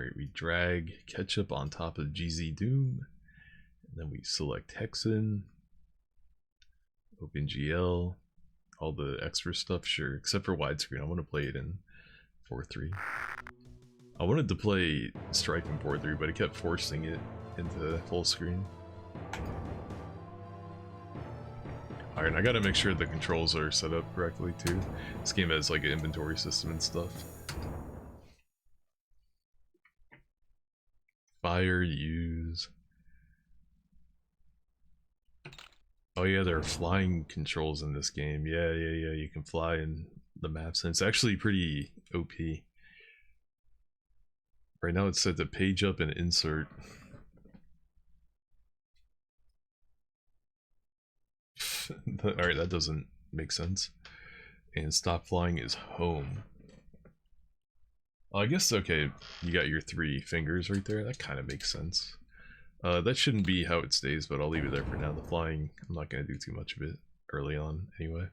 Alright, we drag ketchup on top of GZ Doom. And then we select Hexen. Open GL. All the extra stuff, sure. Except for widescreen. I want to play it in 4:3. I wanted to play Strife in 4:3, but it kept forcing it into full screen. Alright, I gotta make sure the controls are set up correctly too. This game has like an inventory system and stuff. Fire, use. Oh yeah, there are flying controls in this game. Yeah, you can fly in the maps, and it's actually pretty OP. Right now it's set to page up and insert. Alright, that doesn't make sense. And stop flying is home. I guess, okay, you got your 3 fingers right there. That kind of makes sense. That shouldn't be how it stays, but I'll leave it there for now. The flying, I'm not going to do too much of it early on anyway.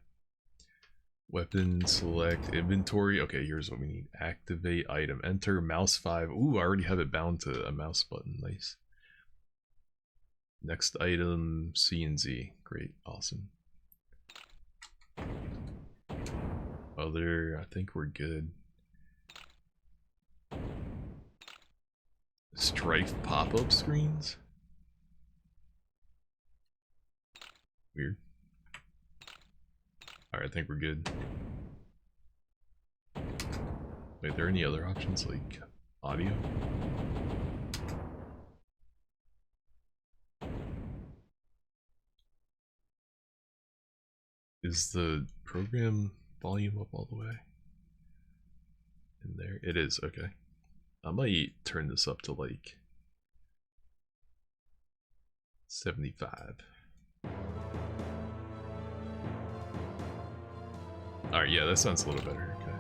Weapon, select, inventory. Okay, here's what we need. Activate item, enter, mouse 5. Ooh, I already have it bound to a mouse button. Nice. Next item, C and Z. Great, awesome. Other, I think we're good. Strife pop-up screens? Weird. Alright, I think we're good. Wait, are there any other options like audio? Is the program volume up all the way? In there? It is, okay. I might turn this up to like 75. Alright, yeah, that sounds a little better, okay.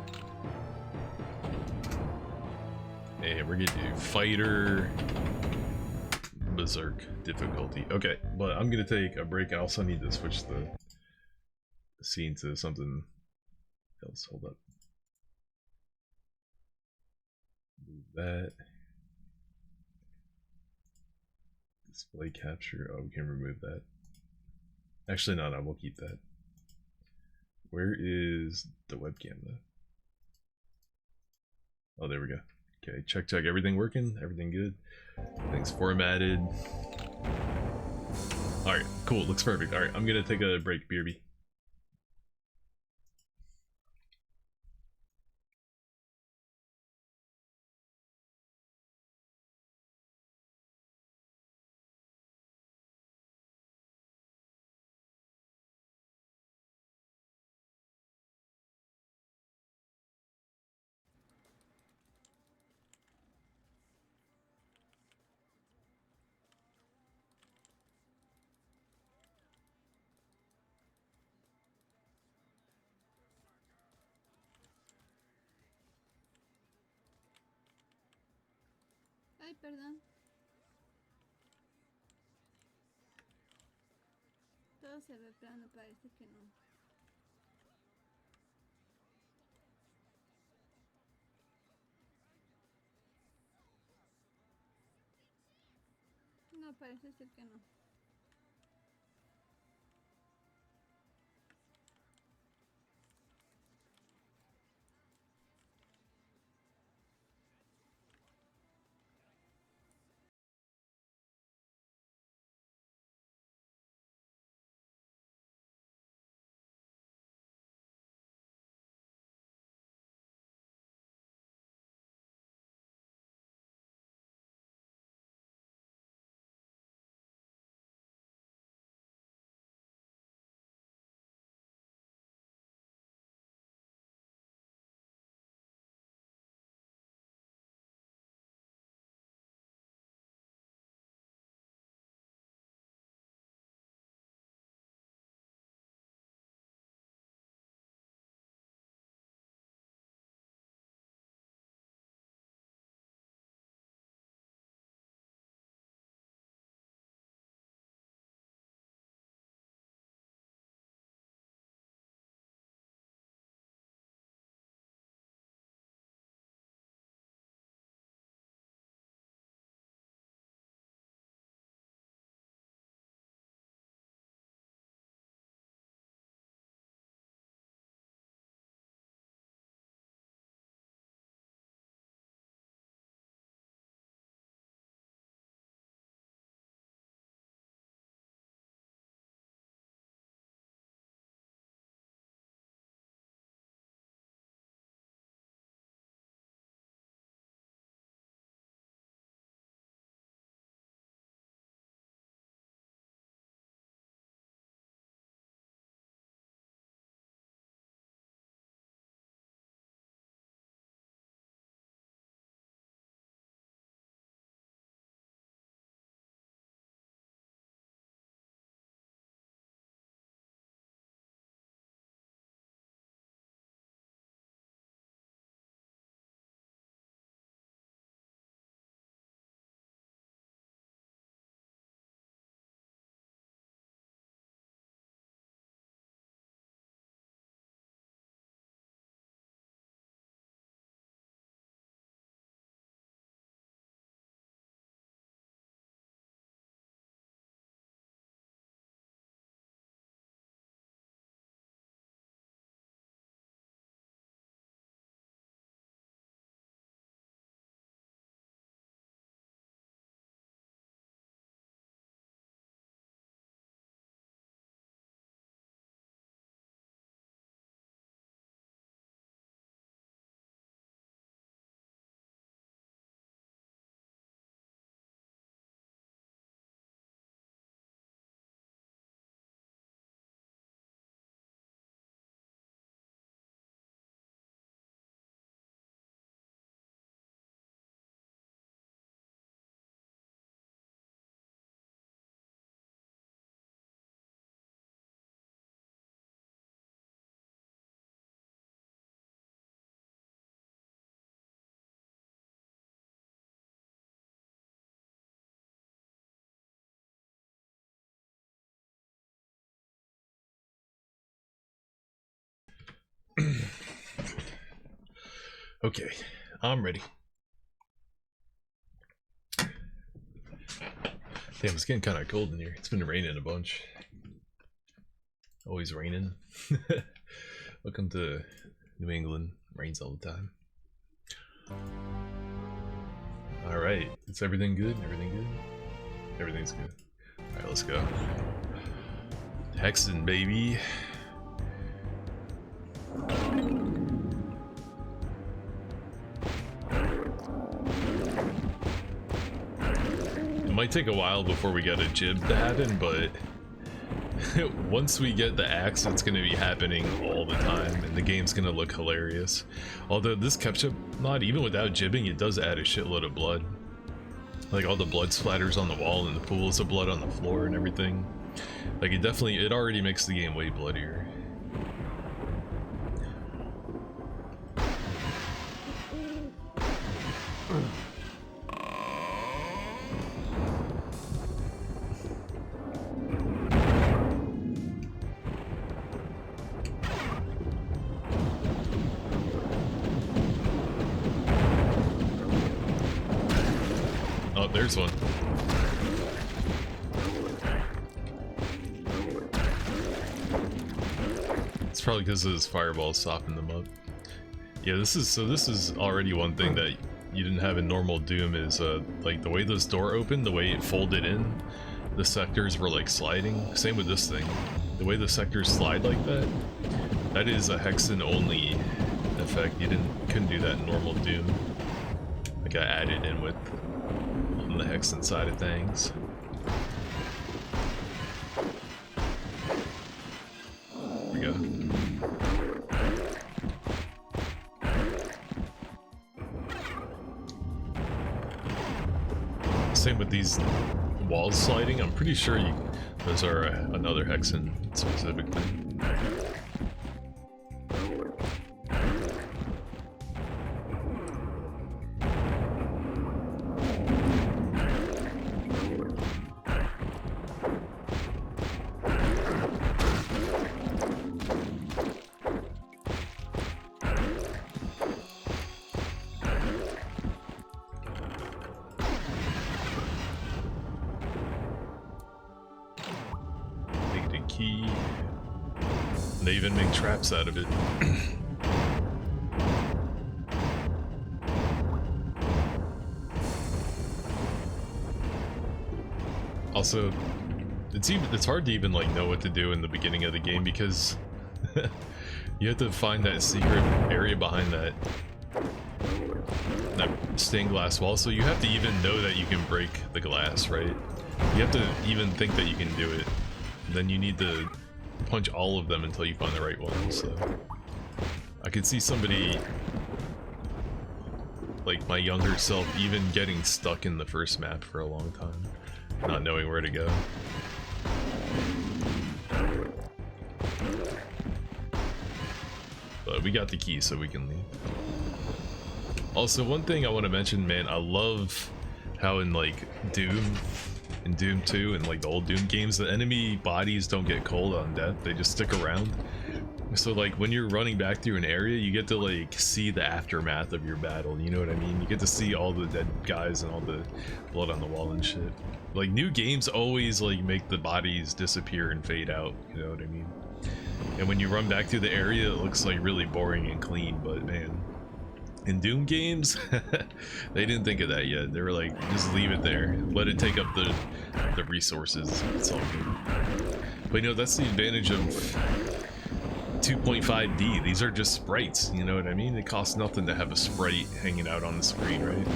And we're gonna do fighter berserk difficulty. Okay, but I'm gonna take a break. I also need to switch the scene to something else. Hold up. Move that. Display capture. Oh, we can remove that. Actually, no, we'll keep that. Where is the webcam though? Oh, there we go. Okay, check. Everything working? Everything good? Everything's formatted. Alright, cool. Looks perfect. Alright, I'm gonna take a break, BRB. Ay, perdón. Todo se ve plano, parece que no. No, parece ser que no. Okay, I'm ready. Damn, it's getting kind of cold in here. It's been raining a bunch. Always raining. Welcome to New England. Rains all the time. Alright, is everything good? Everything good? Everything's good. Alright, let's go. Hexen, baby. It might take a while before we get a jib to happen, but once we get the axe, it's going to be happening all the time, and the game's going to look hilarious. Although this ketchup mod, even without jibbing, it does add a shitload of blood. Like all the blood splatters on the wall and the pools of blood on the floor and everything. Like it already makes the game way bloodier. Oh, there's one. It's probably because his fireball softened them up. Yeah, this is already one thing that you didn't have in normal Doom is like the way this door opened, the way it folded in, the sectors were like sliding. Same with this thing. The way the sectors slide like that, that is a Hexen only effect. You couldn't do that in normal Doom. Like I added in with on the Hexen side of things. Here we go. Same with these walls sliding. I'm pretty sure those are another Hexen specific thing. Key. They even make traps out of it. Also, it's hard to even like know what to do in the beginning of the game because you have to find that secret area behind that stained glass wall, so you have to even know that you can break the glass, right? You have to even think that you can do it. Then you need to punch all of them until you find the right one, so I could see somebody like my younger self even getting stuck in the first map for a long time, not knowing where to go. But we got the key, so we can leave. Also, one thing I want to mention, man, I love how in like Doom 2 and like the old Doom games, the enemy bodies don't get cold on death, they just stick around. So like when you're running back through an area, you get to like see the aftermath of your battle, you know what I mean? You get to see all the dead guys and all the blood on the wall and shit. Like new games always like make the bodies disappear and fade out, you know what I mean? And when you run back through the area, it looks like really boring and clean, but man, in Doom games, they didn't think of that yet. They were like, just leave it there. Let it take up the resources. It's all good. But you know, that's the advantage of 2.5D. These are just sprites, you know what I mean? It costs nothing to have a sprite hanging out on the screen, right?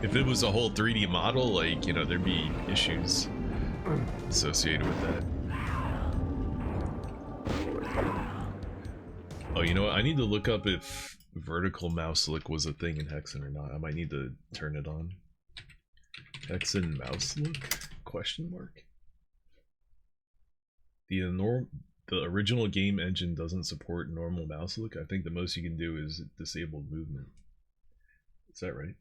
If it was a whole 3D model, like, you know, there'd be issues associated with that. Oh, you know what? I need to look up if vertical mouse look was a thing in Hexen or not. I might need to turn it on. Hexen mouse look? Question mark? The original game engine doesn't support normal mouse look. I think the most you can do is disable movement. Is that right?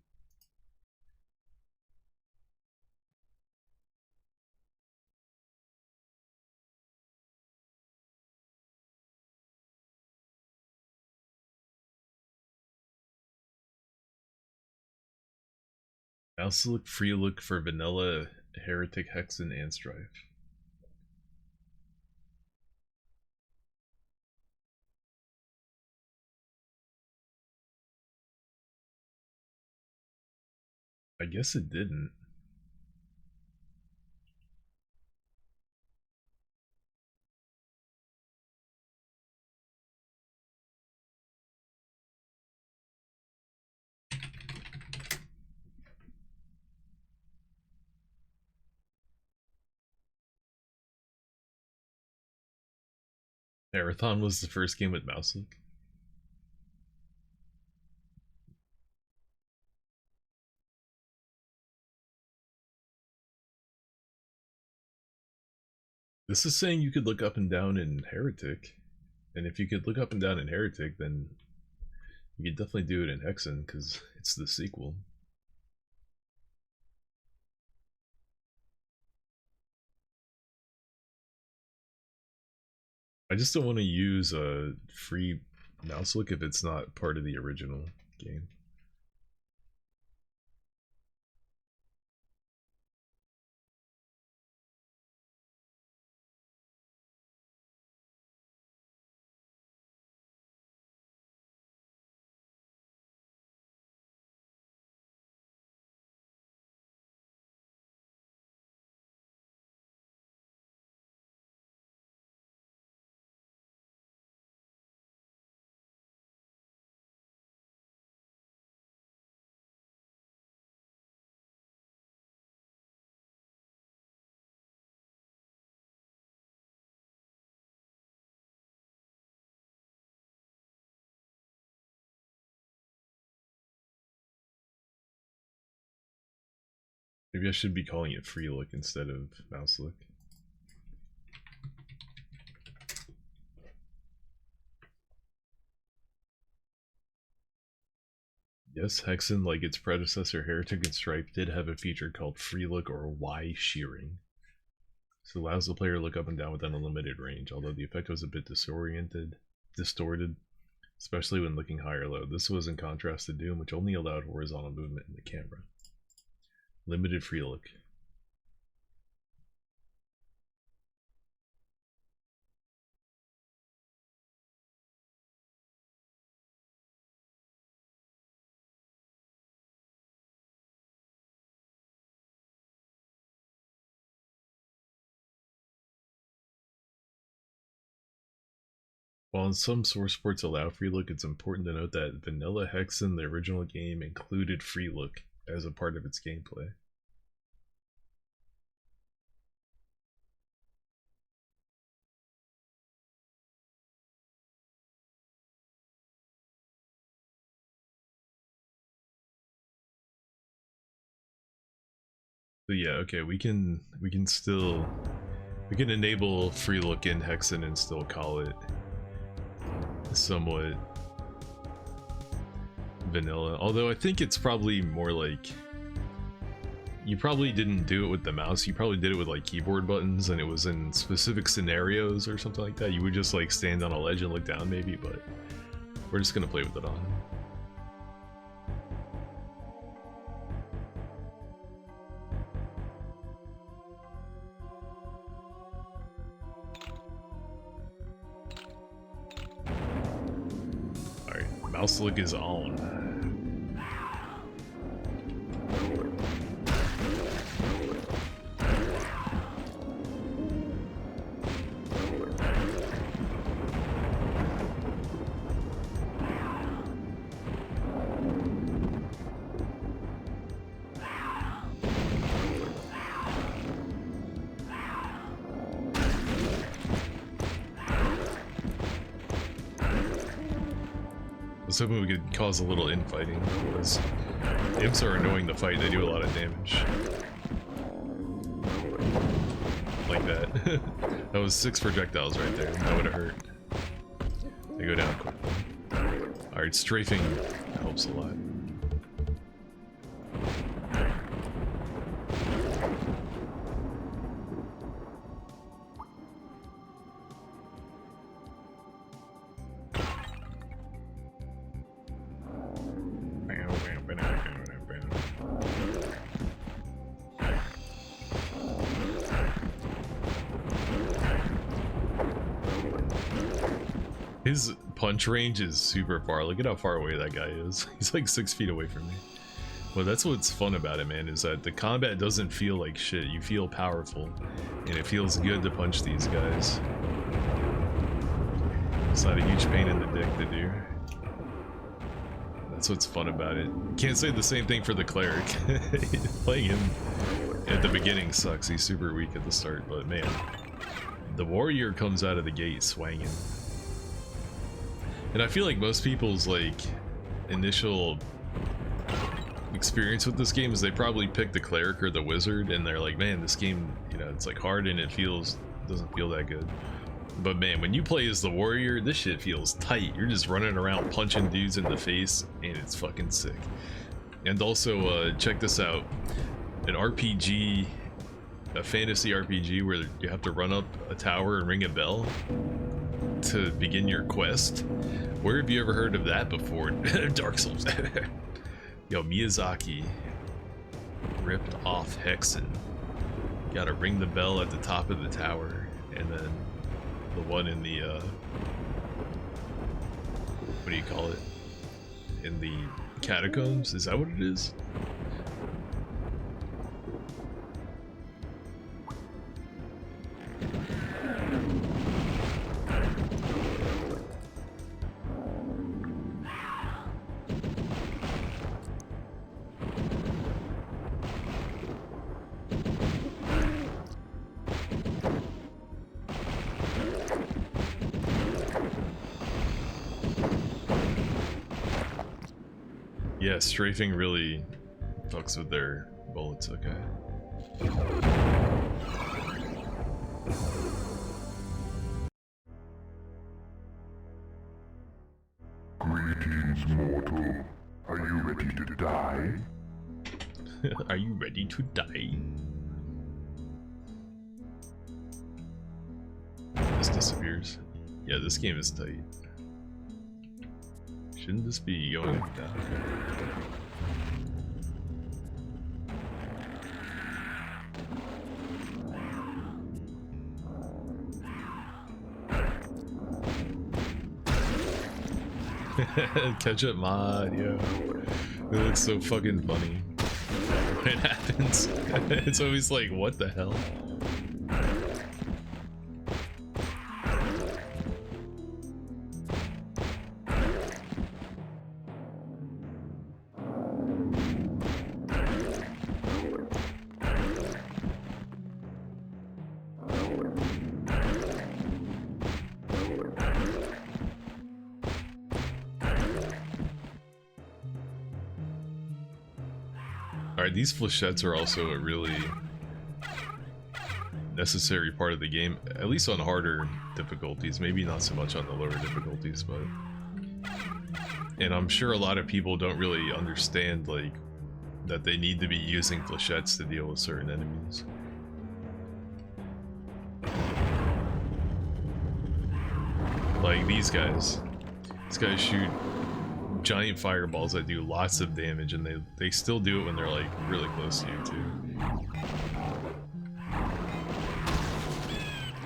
Mouse look, free look for vanilla, heretic, hexen, and strife. I guess it didn't. Marathon was the first game with mouse look. This is saying you could look up and down in Heretic. And if you could look up and down in Heretic, then you could definitely do it in Hexen, because it's the sequel. I just don't want to use a free mouse look if it's not part of the original game. Maybe I should be calling it free look instead of mouse look. Yes, Hexen, like its predecessor Heretic and Stripe, did have a feature called free look or Y shearing. This allows the player to look up and down within a limited range, although the effect was a bit distorted, especially when looking high or low. This was in contrast to Doom, which only allowed horizontal movement in the camera. Limited free look. While some source ports allow free look, it's important to note that Vanilla Hexen, the original game, included free look as a part of its gameplay. So yeah, okay, we can enable free look in Hexen and still call it somewhat vanilla. Although I think it's probably more like you probably didn't do it with the mouse, you probably did it with like keyboard buttons, and it was in specific scenarios or something like that. You would just like stand on a ledge and look down maybe, but we're just gonna play with it on. Alright, mouse look is on. I was hoping we could cause a little infighting, because imps are annoying to fight, they do a lot of damage. Like that. That was 6 projectiles right there, that would have hurt. They go down quickly. Alright, strafing helps a lot. His punch range is super far. Look at how far away that guy is. He's like 6 feet away from me. Well, that's what's fun about it, man, is that the combat doesn't feel like shit. You feel powerful, and it feels good to punch these guys. It's not a huge pain in the dick to do. That's what's fun about it. Can't say the same thing for the cleric. Playing him at the beginning sucks. He's super weak at the start, but man, the warrior comes out of the gate swanging. And I feel like most people's like initial experience with this game is they probably pick the cleric or the wizard, and they're like, man, this game, you know, it's like hard and it doesn't feel that good. But man, when you play as the warrior, this shit feels tight. You're just running around punching dudes in the face, and it's fucking sick. And also, check this out. An RPG, a fantasy RPG where you have to run up a tower and ring a bell to begin your quest. Where have you ever heard of that before? Dark Souls. Yo, Miyazaki ripped off Hexen. You gotta ring the bell at the top of the tower, and then the one in the, what do you call it? In the catacombs? Is that what it is? Yeah, strafing really fucks with their bullets, okay. Greetings, mortal. Are you ready to die? Are you ready to die? This disappears. Yeah, this game is tight. Shouldn't this be going down? Ketchup mod, yo. It looks so fucking funny. When it happens, it's always like, what the hell? Alright, these flechettes are also a really necessary part of the game, at least on harder difficulties, maybe not so much on the lower difficulties, but... And I'm sure a lot of people don't really understand, like, that they need to be using flechettes to deal with certain enemies. Like these guys. These guys shoot giant fireballs that do lots of damage, and they still do it when they're like really close to you too.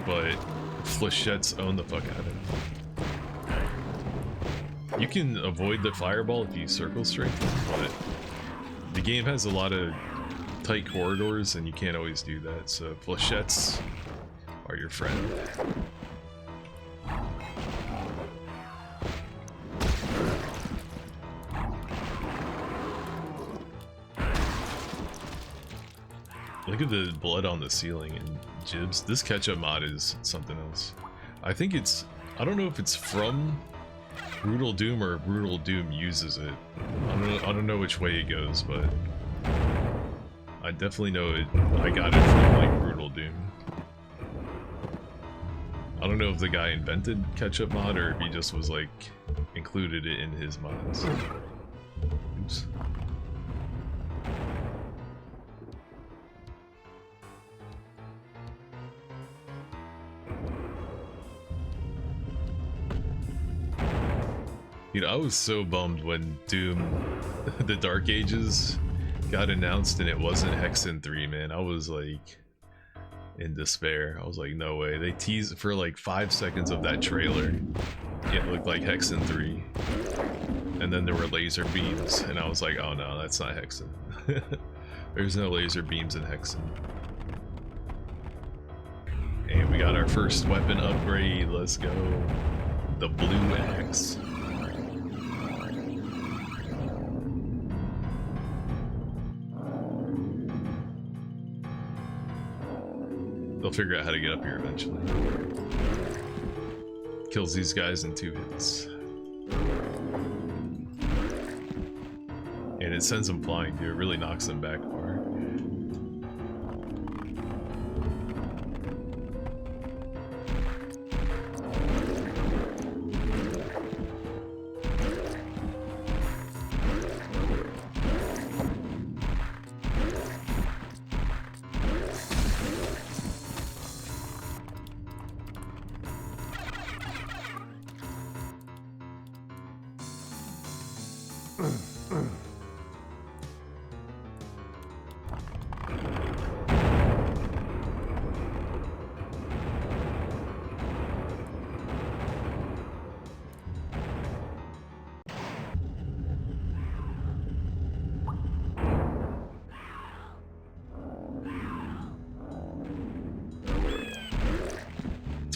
But flechettes own the fuck out of it. You can avoid the fireball if you circle strike, but the game has a lot of tight corridors and you can't always do that, so flechettes are your friend. Look at the blood on the ceiling and jibs. This ketchup mod is something else. I think it's... I don't know if it's from Brutal Doom or Brutal Doom uses it. I don't know which way it goes, but... I definitely know it. I got it from like Brutal Doom. I don't know if the guy invented ketchup mod or if he just was like included it in his mods. Oops. Dude, I was so bummed when Doom, the Dark Ages, got announced and it wasn't Hexen 3, man. I was like in despair. I was like, no way. They teased for like 5 seconds of that trailer it looked like Hexen 3. And then there were laser beams, and I was like, oh no, that's not Hexen. There's no laser beams in Hexen. And we got our first weapon upgrade, let's go. The blue axe. They'll figure out how to get up here eventually. Kills these guys in 2 hits. And it sends them flying too, it really knocks them back far.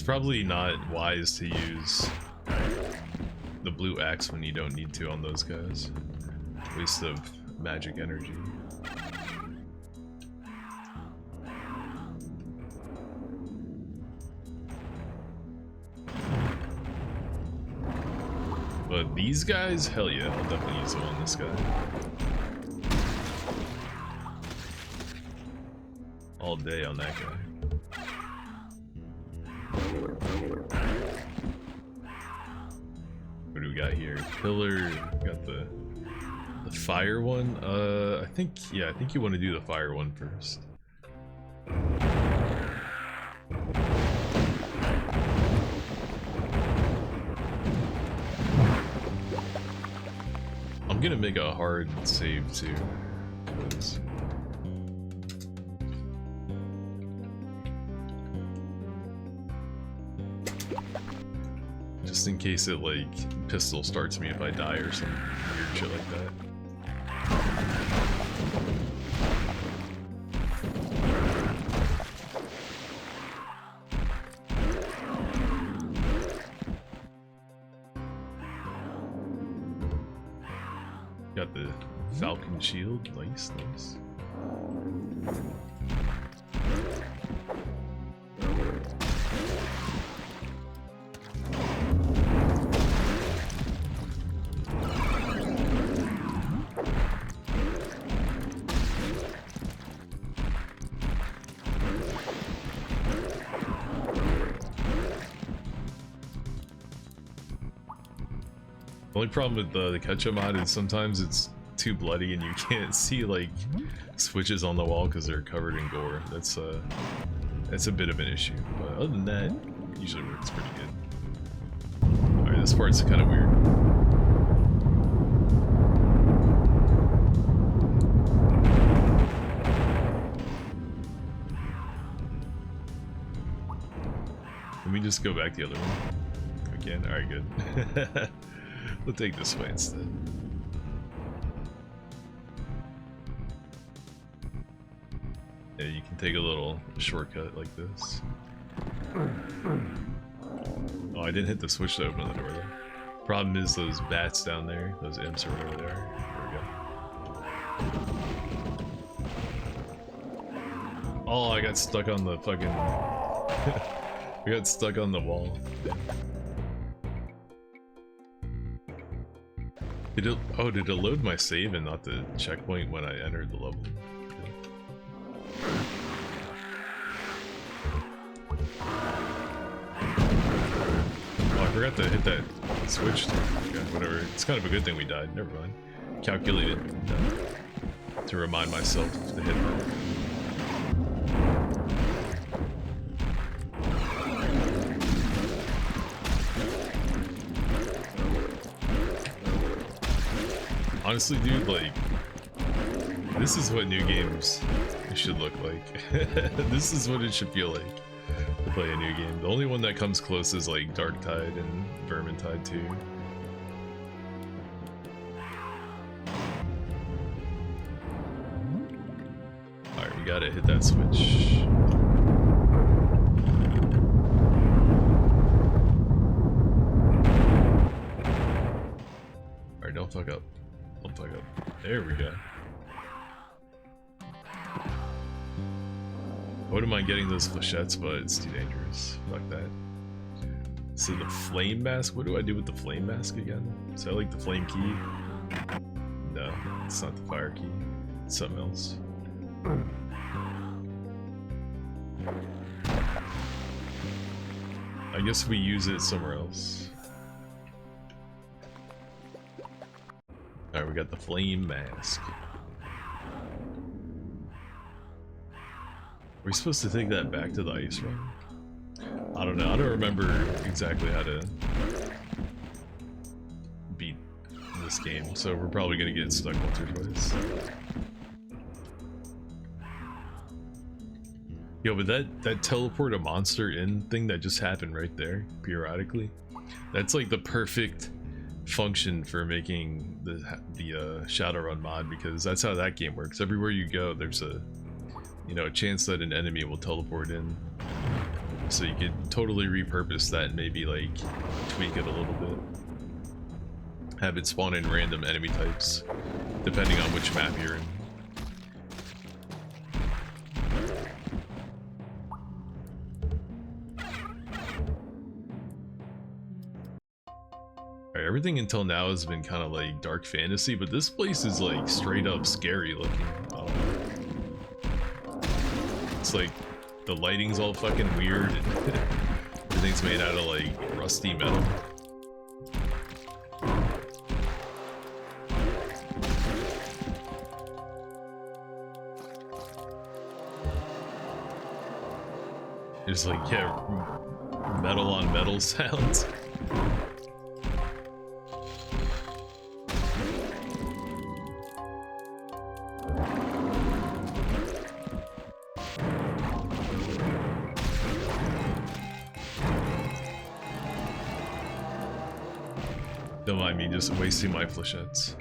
Probably not wise to use the blue axe when you don't need to on those guys. Waste of magic energy. But these guys, hell yeah, I'll definitely use them on this guy. All day on that guy. What do we got here? Pillar, got the fire one. I think you want to do the fire one first. I'm gonna make a hard save too. 'Cause just in case it like pistol starts me if I die or some weird shit like that. Got the Falcon shield, nice, nice. The only problem with the catch-up mod is sometimes it's too bloody and you can't see like switches on the wall because they're covered in gore. That's a bit of an issue, but other than that, it usually works pretty good. Alright, this part's kind of weird. Let me just go back the other one. Again, alright, good. We'll take this way instead. Yeah, you can take a little shortcut like this. Oh, I didn't hit the switch to open the door though. Problem is those bats down there, those imps or whatever they are. There we go. Oh, I got stuck on the fucking... I got stuck on the wall. Did it load my save and not the checkpoint when I entered the level? Oh, I forgot to hit that switch. Okay, whatever. It's kind of a good thing we died. Never mind. Calculated to remind myself to hit that. Honestly, dude, like, this is what new games should look like. This is what it should feel like. play a new game. The only one that comes close is like Darktide and Vermintide 2. Alright, we gotta hit that switch. Alright, don't fuck up. Don't fuck up. There we go. I wouldn't mind getting those flechettes, but it's too dangerous. Fuck that. So the flame mask, what do I do with the flame mask again? Is that like the flame key? No, it's not the fire key. It's something else. I guess we use it somewhere else. Alright, we got the flame mask. Are we supposed to take that back to the ice run? I don't know. I don't remember exactly how to beat this game, so we're probably gonna get stuck once or twice. Yo, but that teleport a monster in thing that just happened right there, periodically, that's like the perfect function for making the Shadowrun mod, because that's how that game works. Everywhere you go, there's a a chance that an enemy will teleport in. So you could totally repurpose that and maybe like tweak it a little bit. Have it spawn in random enemy types, depending on which map you're in. Alright, everything until now has been kind of like dark fantasy, but this place is like straight up scary looking. It's like the lighting's all fucking weird and everything's made out of like rusty metal. There's like, yeah, metal on metal sounds. Don't mind me just wasting my flechettes.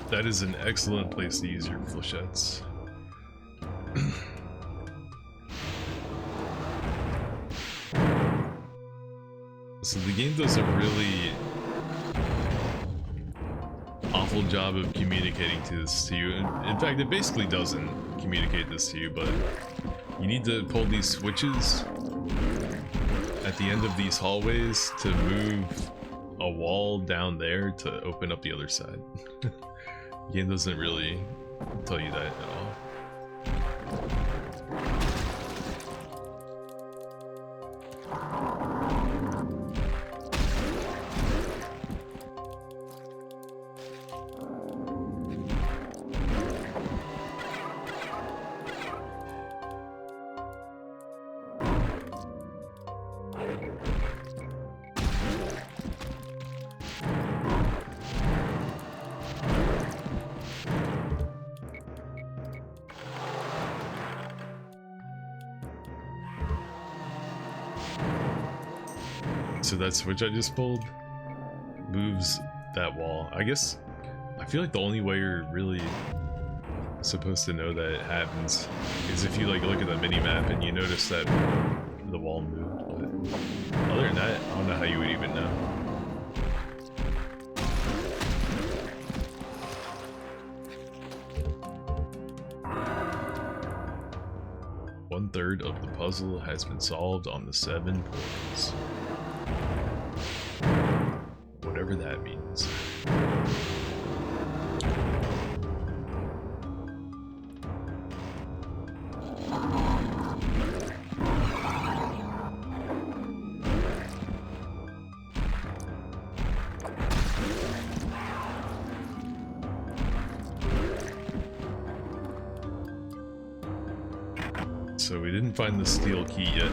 That is an excellent place to use your flechettes. So the game does a really awful job of communicating this to you. In fact, it basically doesn't communicate this to you, but you need to pull these switches at the end of these hallways to move a wall down there to open up the other side. The game doesn't really tell you that at all. so that switch I just pulled moves that wall. I guess I feel like the only way you're really supposed to know that it happens is if you like look at the mini map and you notice that the wall moved. But other than that, I don't know how you would even know. One third of the puzzle has been solved on the 7 portals. Whatever that means. So we didn't find the steel key yet,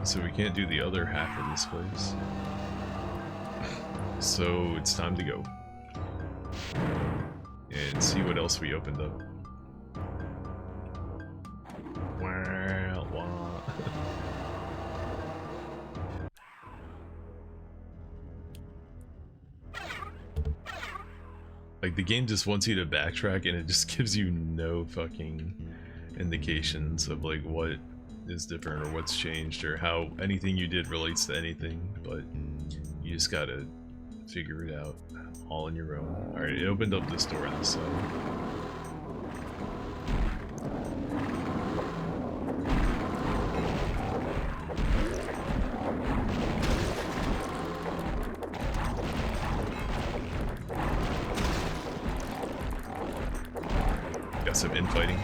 so we can't do the other half of this place. So it's time to go and see what else we opened up. Like the game just wants you to backtrack and it just gives you no fucking indications of like what is different or what's changed or how anything you did relates to anything, but you just gotta figure it out all on your own. Alright, it opened up this door on this side. Got some infighting.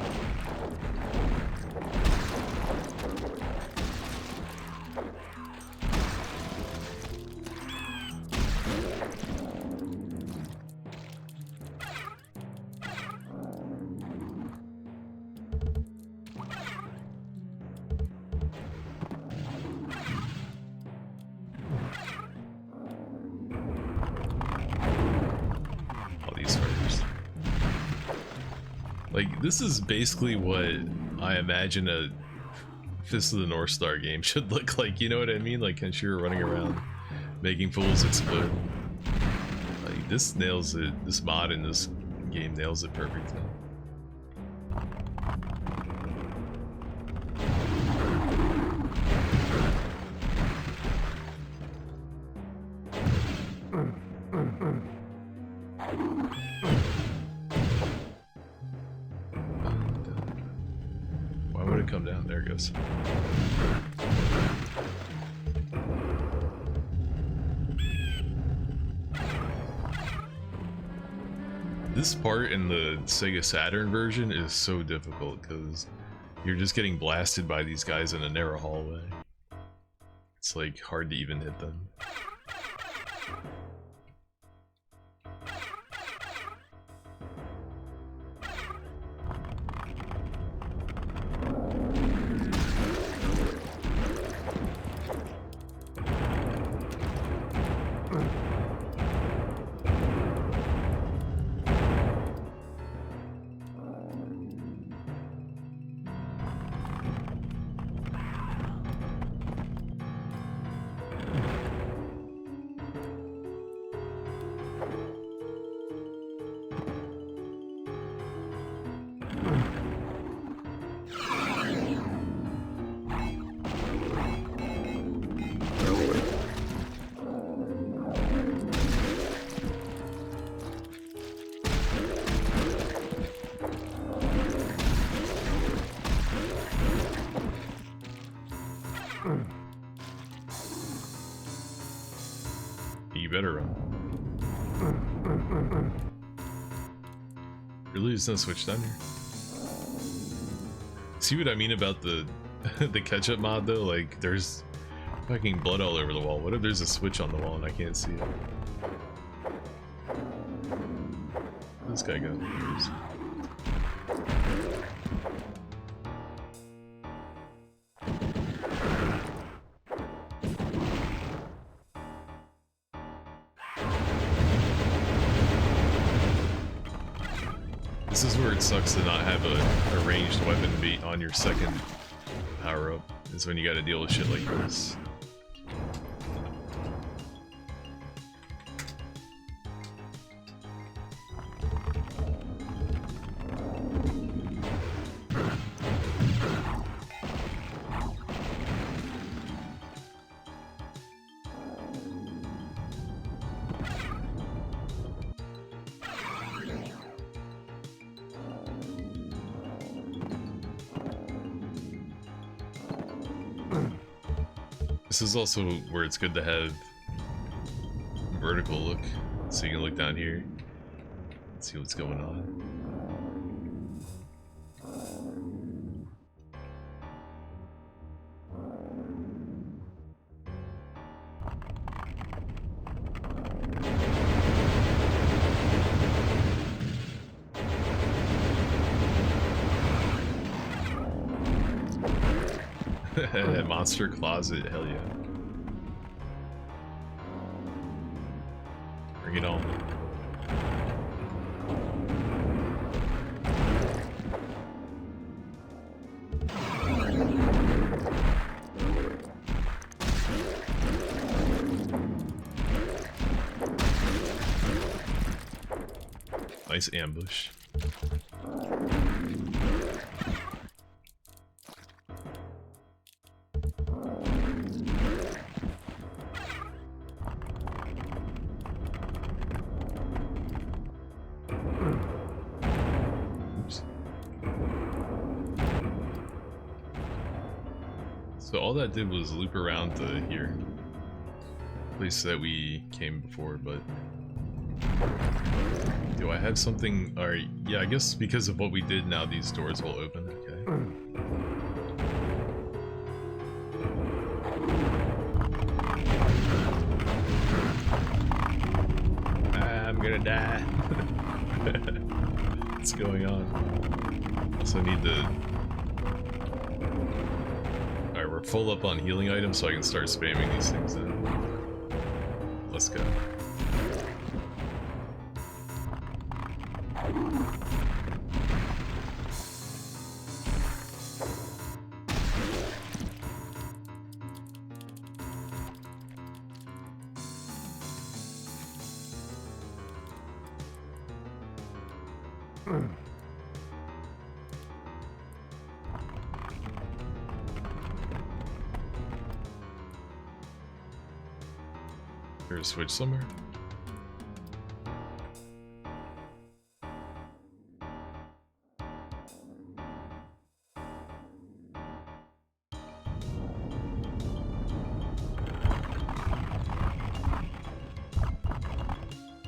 Like, this is basically what I imagine a Fist of the North Star game should look like, you know what I mean? Like, Kenshiro running around, making fools explode. Like, this nails it, this mod in this game nails it perfectly. Come down, there it goes. This part in the Sega Saturn version is so difficult because you're just getting blasted by these guys in a narrow hallway. It's like hard to even hit them. You better run. Really, there's no switch down here. See what I mean about the the ketchup mod though? Like, there's fucking blood all over the wall. What if there's a switch on the wall and I can't see it? Where'd this guy go? There he is. This is where it sucks to not have a ranged weapon beat on your second power-up, is when you gotta deal with shit like this. This is also where it's good to have vertical look, so you can look down here and see what's going on. That monster closet, hell yeah. Bring it on. Nice ambush. So all that did was loop around to here. Place that we came before, but... Do I have something... Alright, yeah, I guess because of what we did now these doors will open, okay. I'm gonna die. What's going on? Also need to... Alright, we're full up on healing items, so I can start spamming these things in. Let's go. There's a switch somewhere.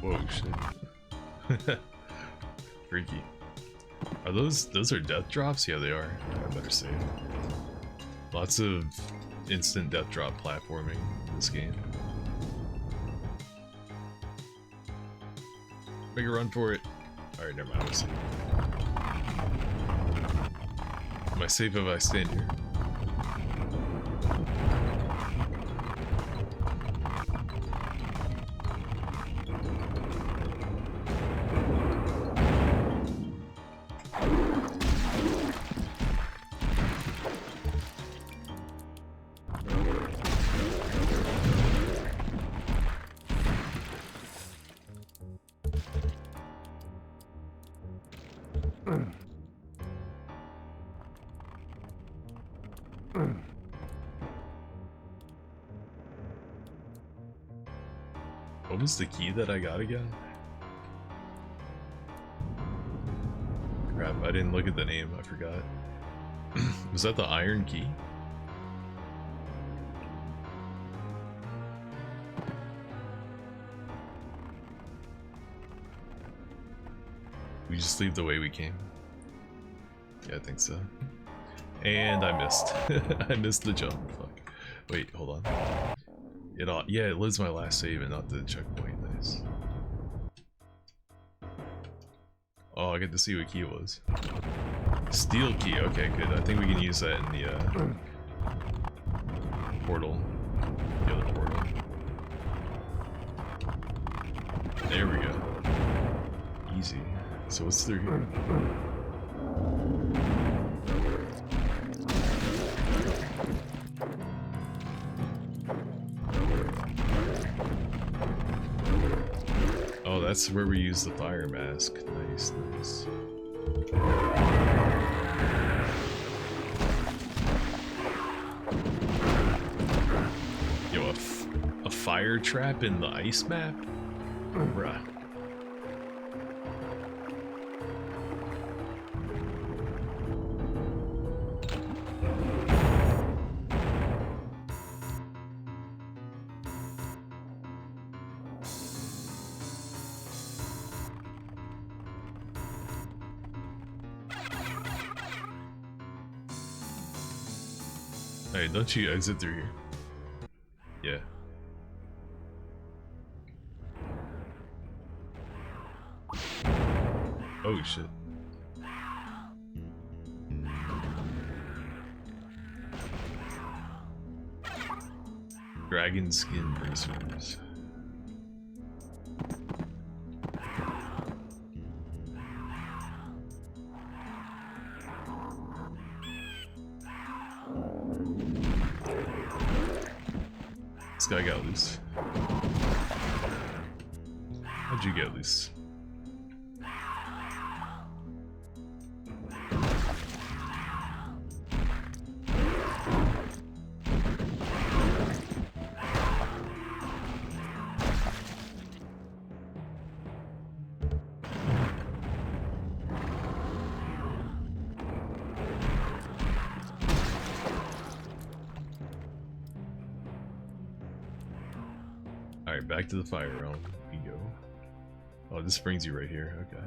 Whoa, shit. Freaky. Are those are death drops? Yeah, they are. I better save. Lots of instant death drop platforming in this game. Make a run for it. Alright, never mind. I'm safe. Am I safe if I stand here? What was the key that I got again? Crap, I didn't look at the name, I forgot. Was that the iron key? We just leave the way we came. Yeah, I think so. And I missed. I missed the jump. Fuck. Wait, hold on. Yeah, it lives my last save and not the checkpoint. Nice. Oh, I get to see what key it was. Steel key. Okay, good. I think we can use that in the portal. The other portal. There we go. Easy. So what's through here? Oh, that's where we use the fire mask. Nice, nice. Yo, a fire trap in the ice map? Bruh. Hey, don't you exit through here? Yeah. Oh shit. Dragon skin bracers. This guy got loose. How'd you get loose? Alright, back to the fire realm we go. Oh, this brings you right here, okay.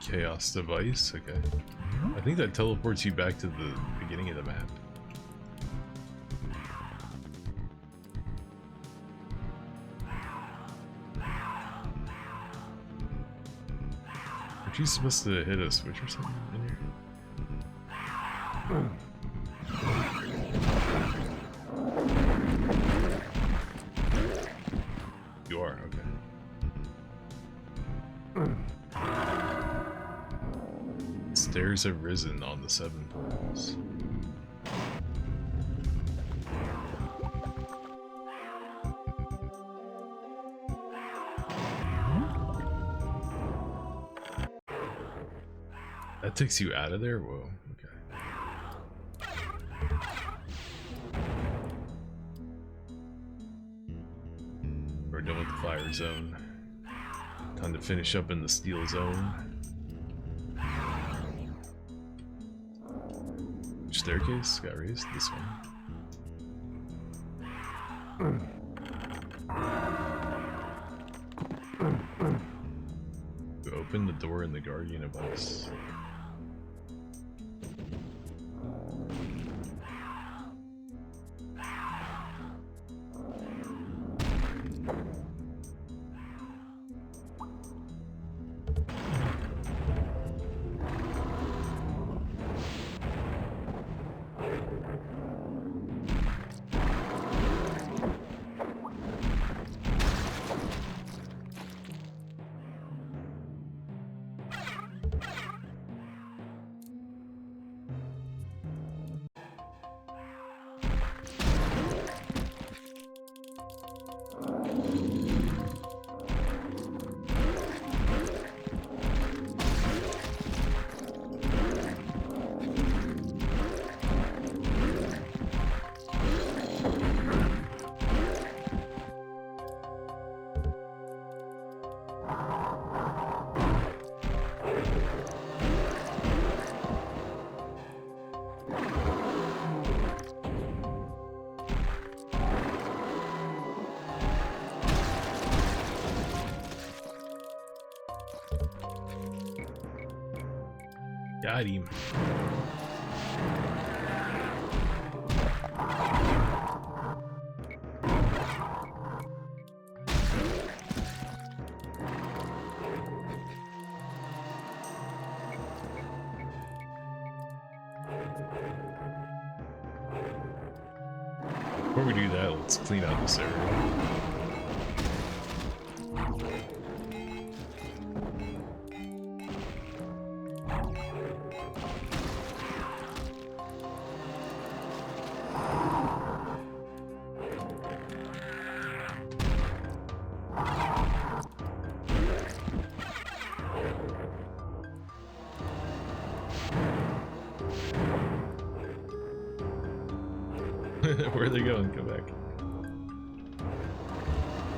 Chaos device, okay. I think that teleports you back to the beginning of the map. Aren't you supposed to hit a switch or something in here? You are, okay. Stairs have risen on the 7 portals. That takes you out of there? Whoa, okay. We're done with the fire zone. Time to finish up in the steel zone. Which staircase got raised? This one. We open the door in the Guardian of Ice. Got him. Before we do that, let's clean out this area. Where are they going? Come back.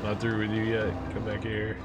Not through with you yet. Come back here.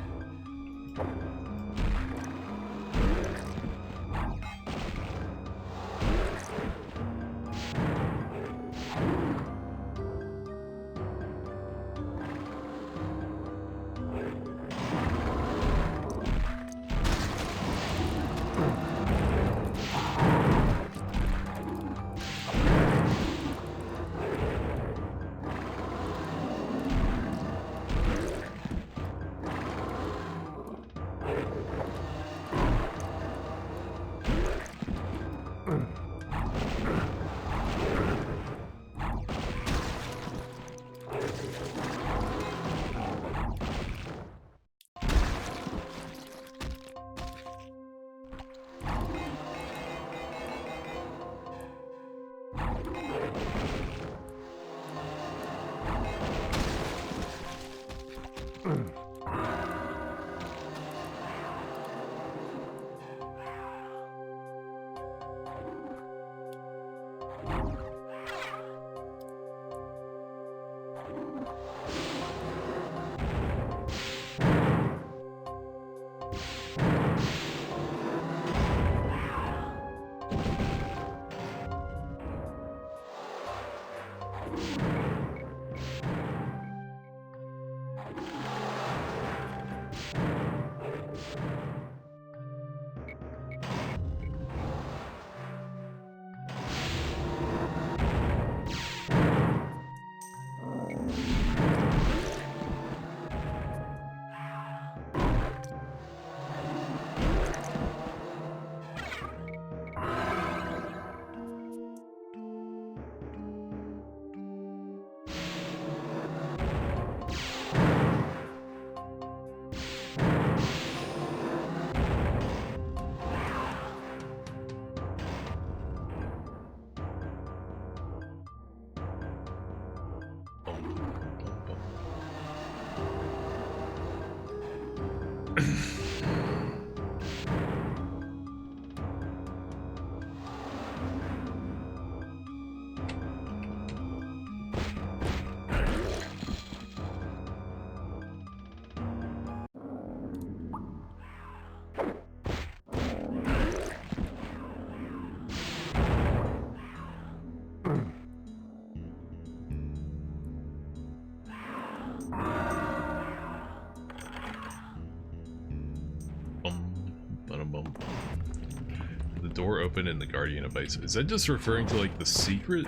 The door open and the Guardian of Ice. Is that just referring to like the secret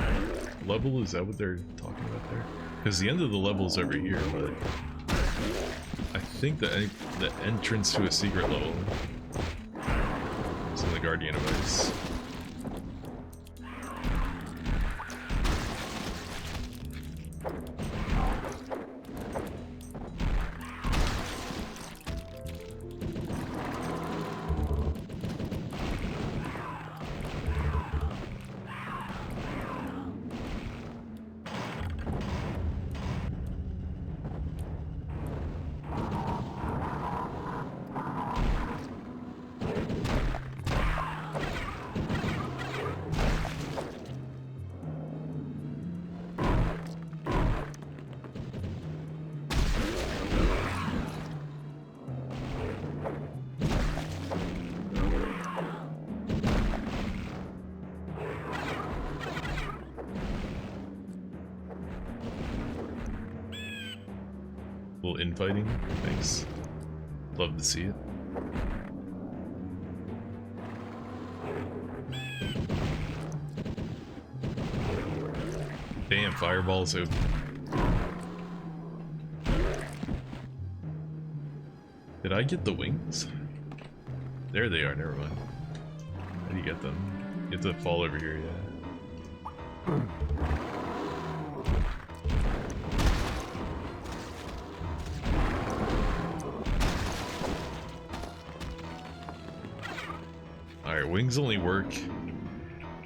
level? Is that what they're talking about there? Because the end of the level is over here, but I think the entrance to a secret level is in the Guardian of Ice. Little infighting, thanks. Love to see it. Damn, fireball's open. Did I get the wings? There they are, never mind. How do you get them? You have to fall over here, yeah. Alright, wings only work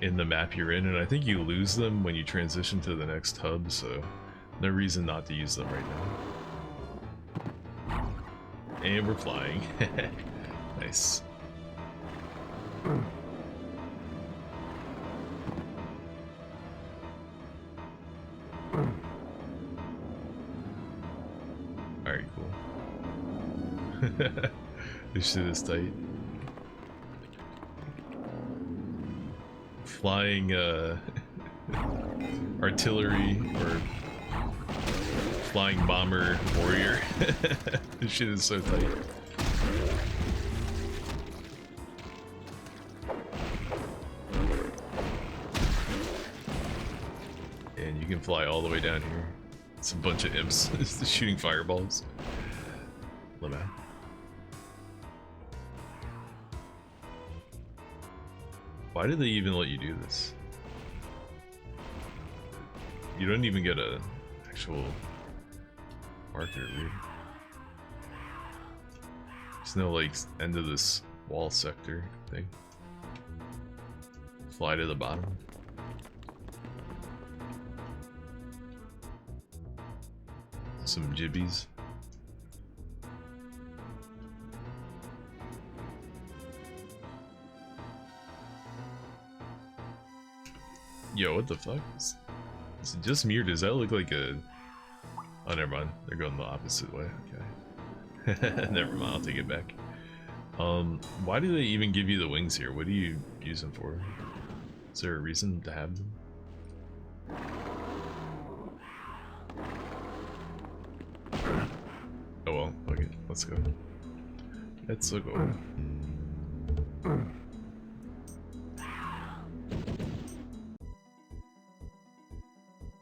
in the map you're in, and I think you lose them when you transition to the next hub, so no reason not to use them right now. And we're flying. Nice. Alright, cool. This shit is tight. Flying artillery or flying bomber warrior. This shit is so tight. And you can fly all the way down here. It's a bunch of imps shooting fireballs. Love that. Why did they even let you do this? You don't even get a actual marker, weird. There's no like end of this wall sector thing. Fly to the bottom. Some jibbies. Yo, what the fuck? Is it just me or does that look like a... Oh, never mind. They're going the opposite way. Okay. Never mind, I'll take it back. Why do they even give you the wings here? What do you use them for? Is there a reason to have them? Oh well, okay, let's go. Let's go.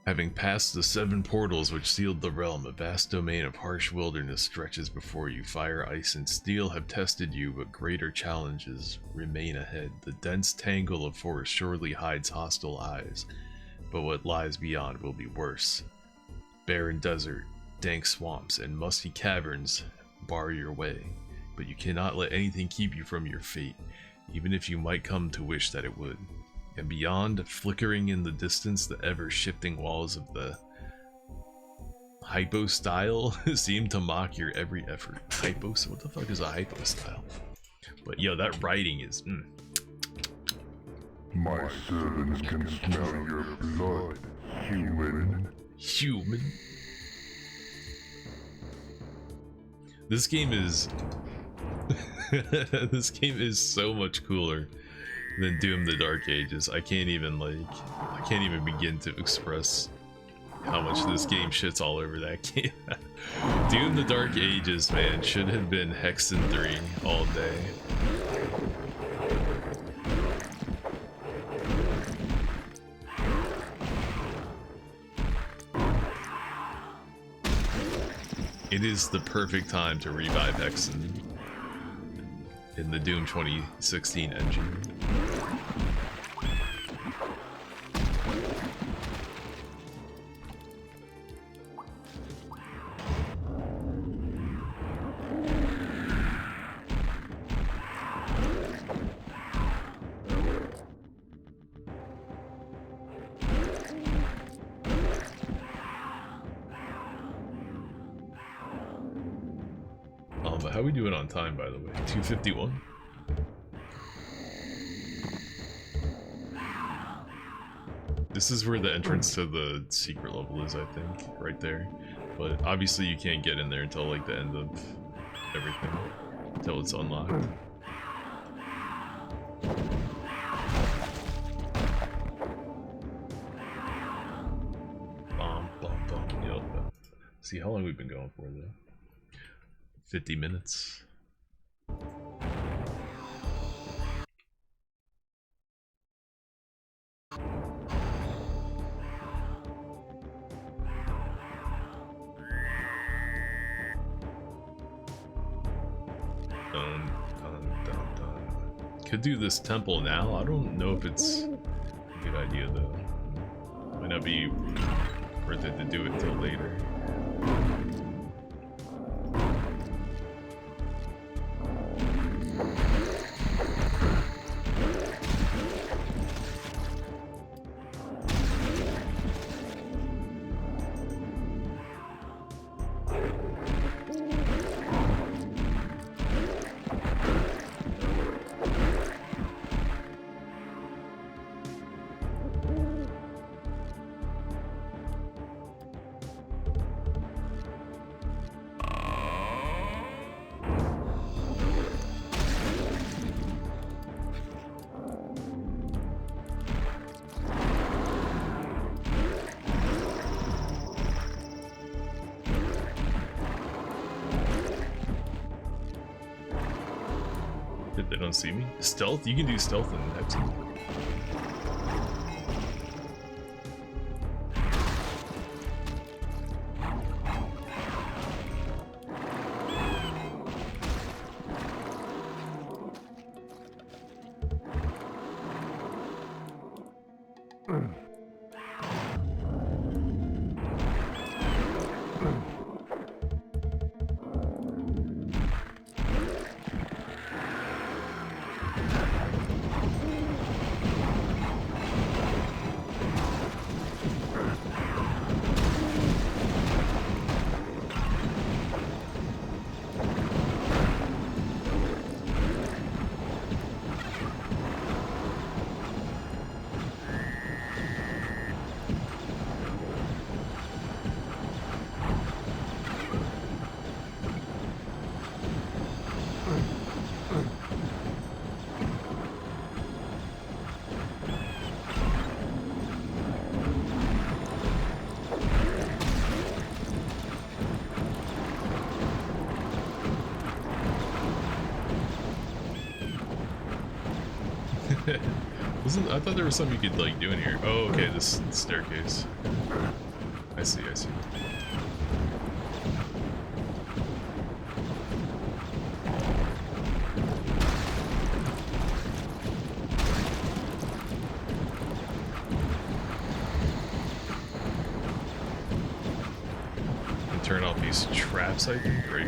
Having passed the 7 portals which sealed the realm, a vast domain of harsh wilderness stretches before you. Fire, ice, and steel have tested you, but greater challenges remain ahead. The dense tangle of forest surely hides hostile eyes, but what lies beyond will be worse. Barren desert, dank swamps, and musty caverns bar your way, but you cannot let anything keep you from your fate, even if you might come to wish that it would. And beyond, flickering in the distance, the ever-shifting walls of the hypo-style seem to mock your every effort. Hypo? So what the fuck is a hypo-style? But yo, that writing is... My servants can smell your blood, human. Human? This game is... This game is so much cooler than Doom the Dark Ages. I can't even begin to express how much this game shits all over that game. Doom the Dark Ages, man, should have been Hexen 3 all day. It is the perfect time to revive Hexen in the Doom 2016 engine. But how we doing on time, by the way? 2:51? This is where the entrance to the secret level is, I think, right there. But obviously you can't get in there until like the end of everything, until it's unlocked. Yep. See how long we've been going for though. 50 minutes. Could do this temple now. I don't know if it's a good idea though. Might not be worth it to do it till later. They don't see me. Stealth? You can do stealth in Hexen. I thought there was something you could like do in here. Oh, okay, this staircase. I see, I see. And turn off these traps, I think, right?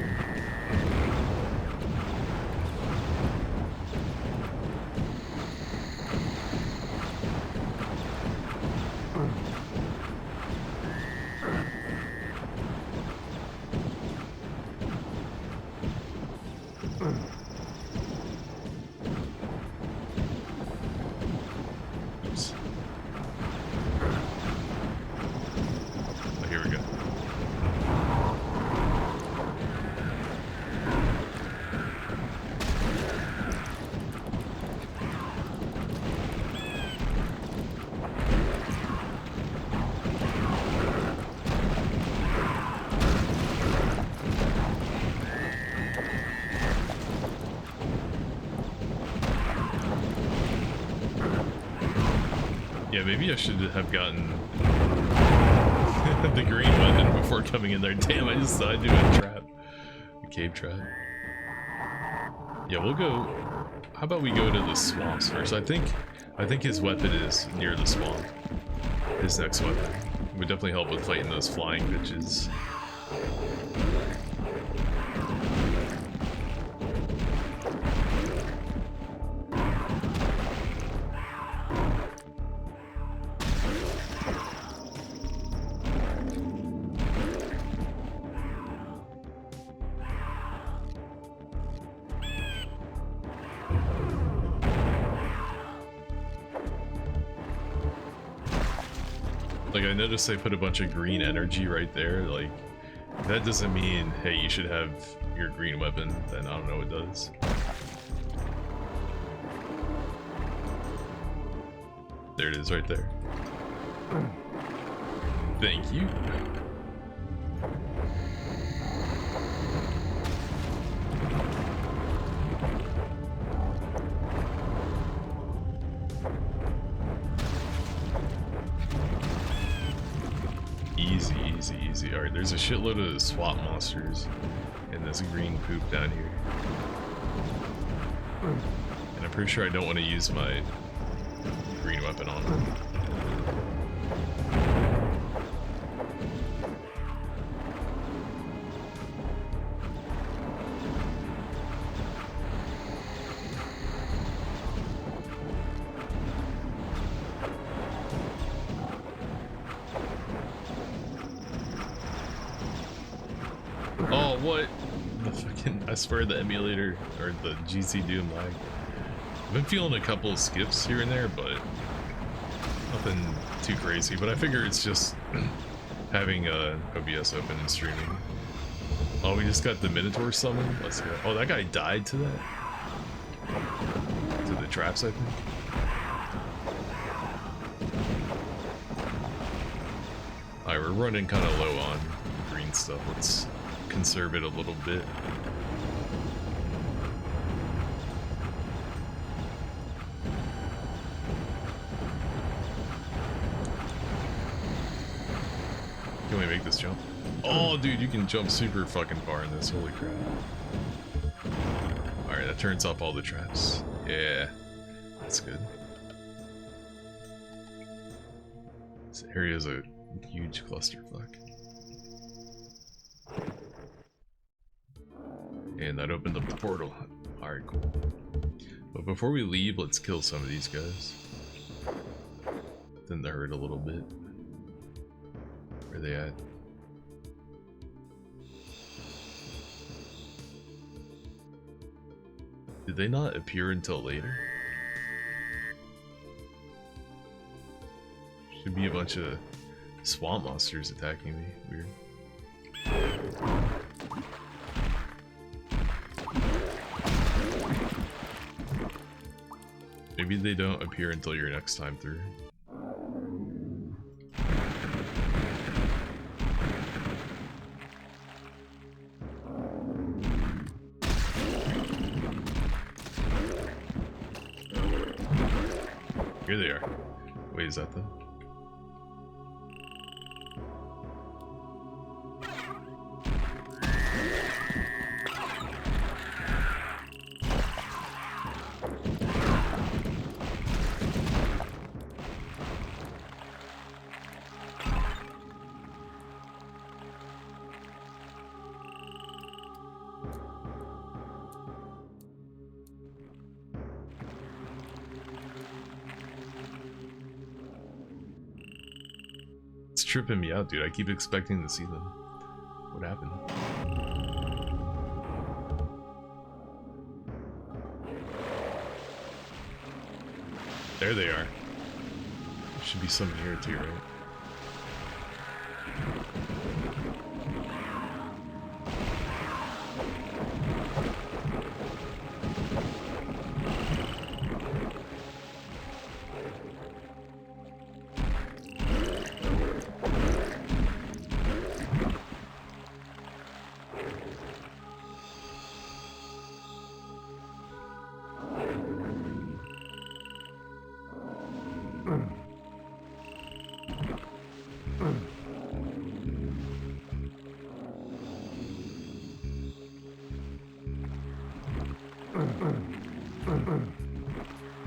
Yeah, maybe I should have gotten the green weapon before coming in there. Damn, I just thought I'd do a trap. A cave trap. Yeah, we'll go... How about we go to the swamps first? I think his weapon is near the swamp. His next weapon. Would definitely help with fighting those flying bitches. Like, I noticed they put a bunch of green energy right there. Like, that doesn't mean, hey, you should have your green weapon. Then I don't know what does. There it is right there. Thank you. Easy, easy, easy. Alright, there's a shitload of swamp monsters in this green poop down here. And I'm pretty sure I don't want to use my green weapon on them. what? The fucking, I swear the emulator, or the GC Doom lag. I've been feeling a couple of skips here and there, but nothing too crazy. But I figure it's just having OBS open and streaming. Oh, we just got the Minotaur summon? Let's go. Oh, that guy died to that? To the traps, I think? Alright, we're running kind of low on green stuff. Let's conserve it a little bit. Can we make this jump? Oh, dude, you can jump super fucking far in this. Holy crap. Alright, that turns off all the traps. Yeah, that's good. This area is a huge clusterfuck. And that opened up the portal. Alright, cool. But before we leave, let's kill some of these guys. Then they hurt a little bit. Where are they at? Did they not appear until later? Should be a bunch of swamp monsters attacking me. Weird. Maybe they don't appear until your next time through. Here they are. Wait, is that them? Tripping me out, dude. I keep expecting to see them. What happened? There they are. There should be some here too, right?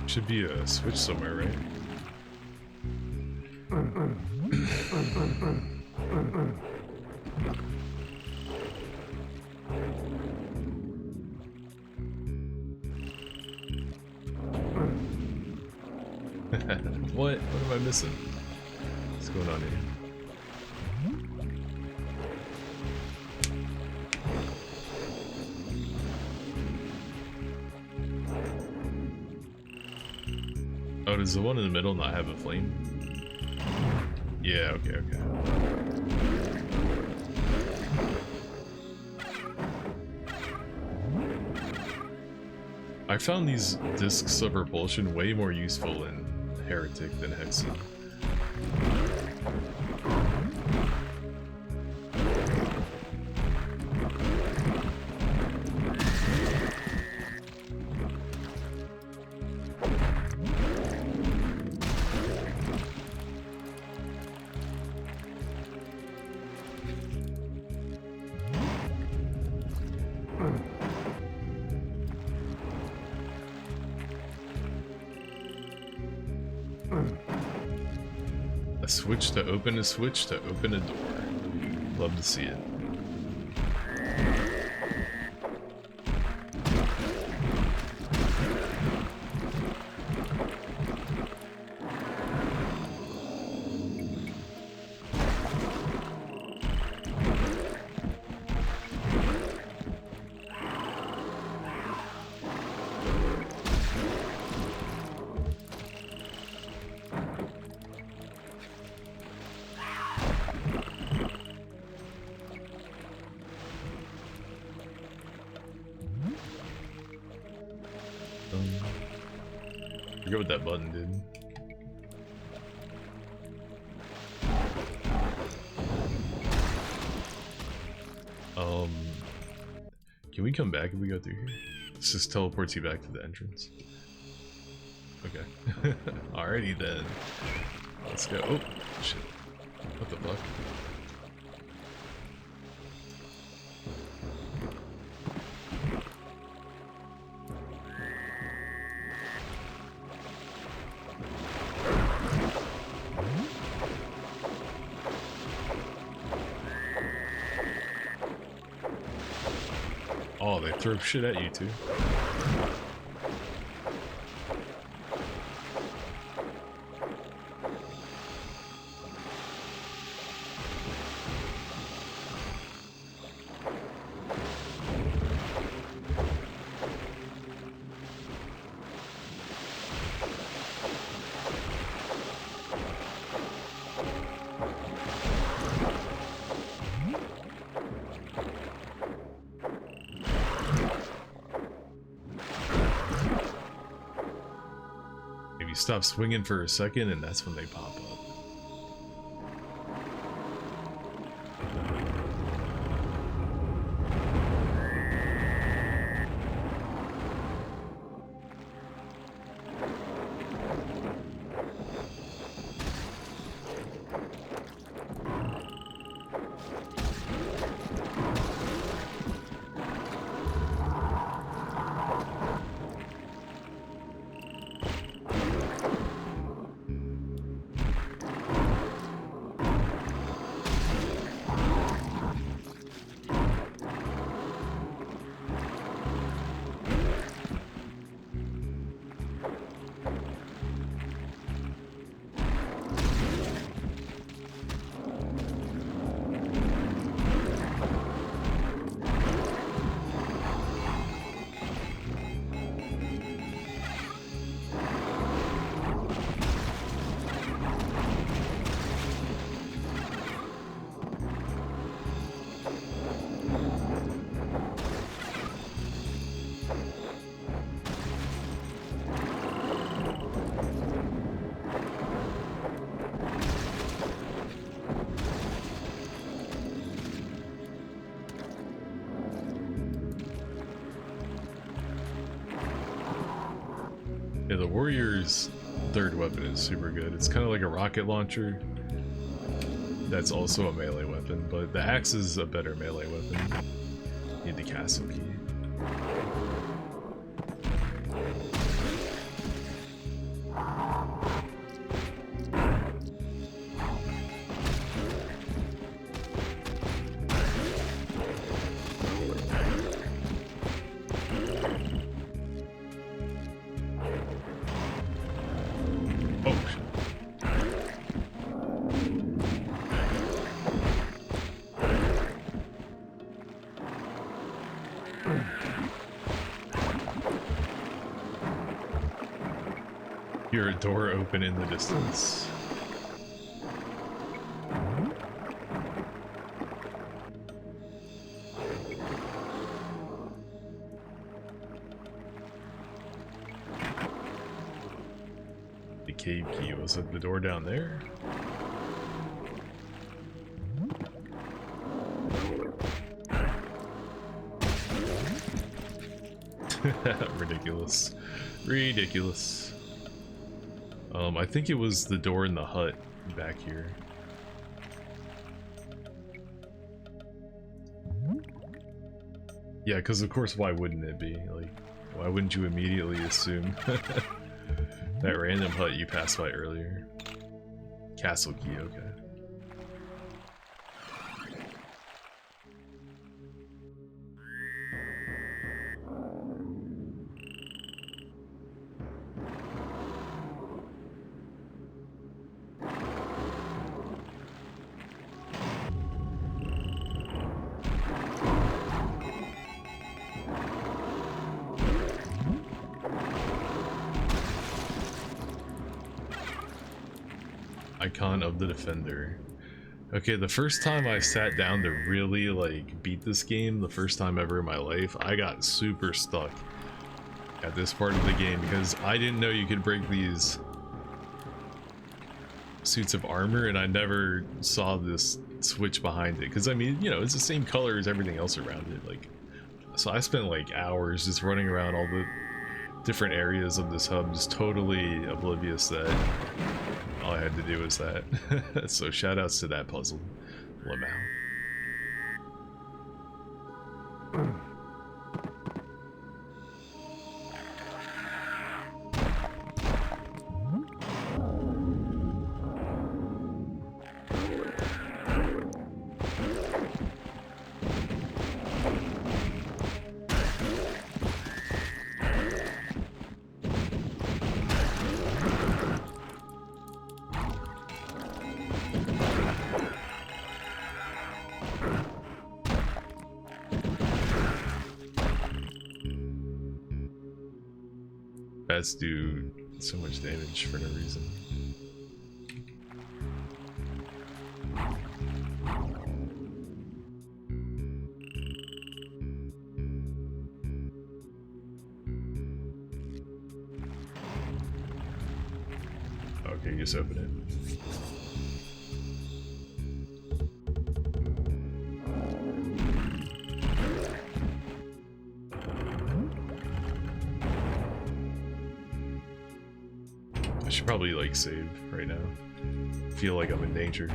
Should be a switch somewhere, right? What? What am I missing? What's going on here? Oh, does the one in the middle not have a flame? Yeah, okay, okay. I found these discs of repulsion way more useful in Heretic than Hexen. A switch to open a switch to open a door. Love to see it. forget what that button did. Can we come back if we go through here? This just teleports you back to the entrance. Okay. Alrighty then. Let's go. Oh, shit. What the fuck? Oh, they throw shit at you too. Stop swinging for a second and that's when they pop up. Yeah, the warrior's third weapon is super good. It's kind of like a rocket launcher that's also a melee weapon, but the axe is a better melee weapon. You need the castle key. Hear a door open in the distance. The cave key, was it the door down there? Ridiculous. Ridiculous. I think it was the door in the hut back here. Yeah, because of course, why wouldn't it be? Like, why wouldn't you immediately assume that random hut you passed by earlier? Castle key, okay. Icon of the Defender. Okay, the first time I sat down to really like beat this game, the first time ever in my life, I got super stuck. at this part of the game because I didn't know you could break these suits of armor, and I never saw this switch behind it. Because I mean, you know, it's the same color as everything else around it. Like, so I spent like hours just running around all the different areas of this hub, just totally oblivious that all I had to do was that. So shout outs to that puzzle, Lamau. Bats do so much damage for no reason. Okay, just open it. I should probably like save right now. Feel like I'm in danger.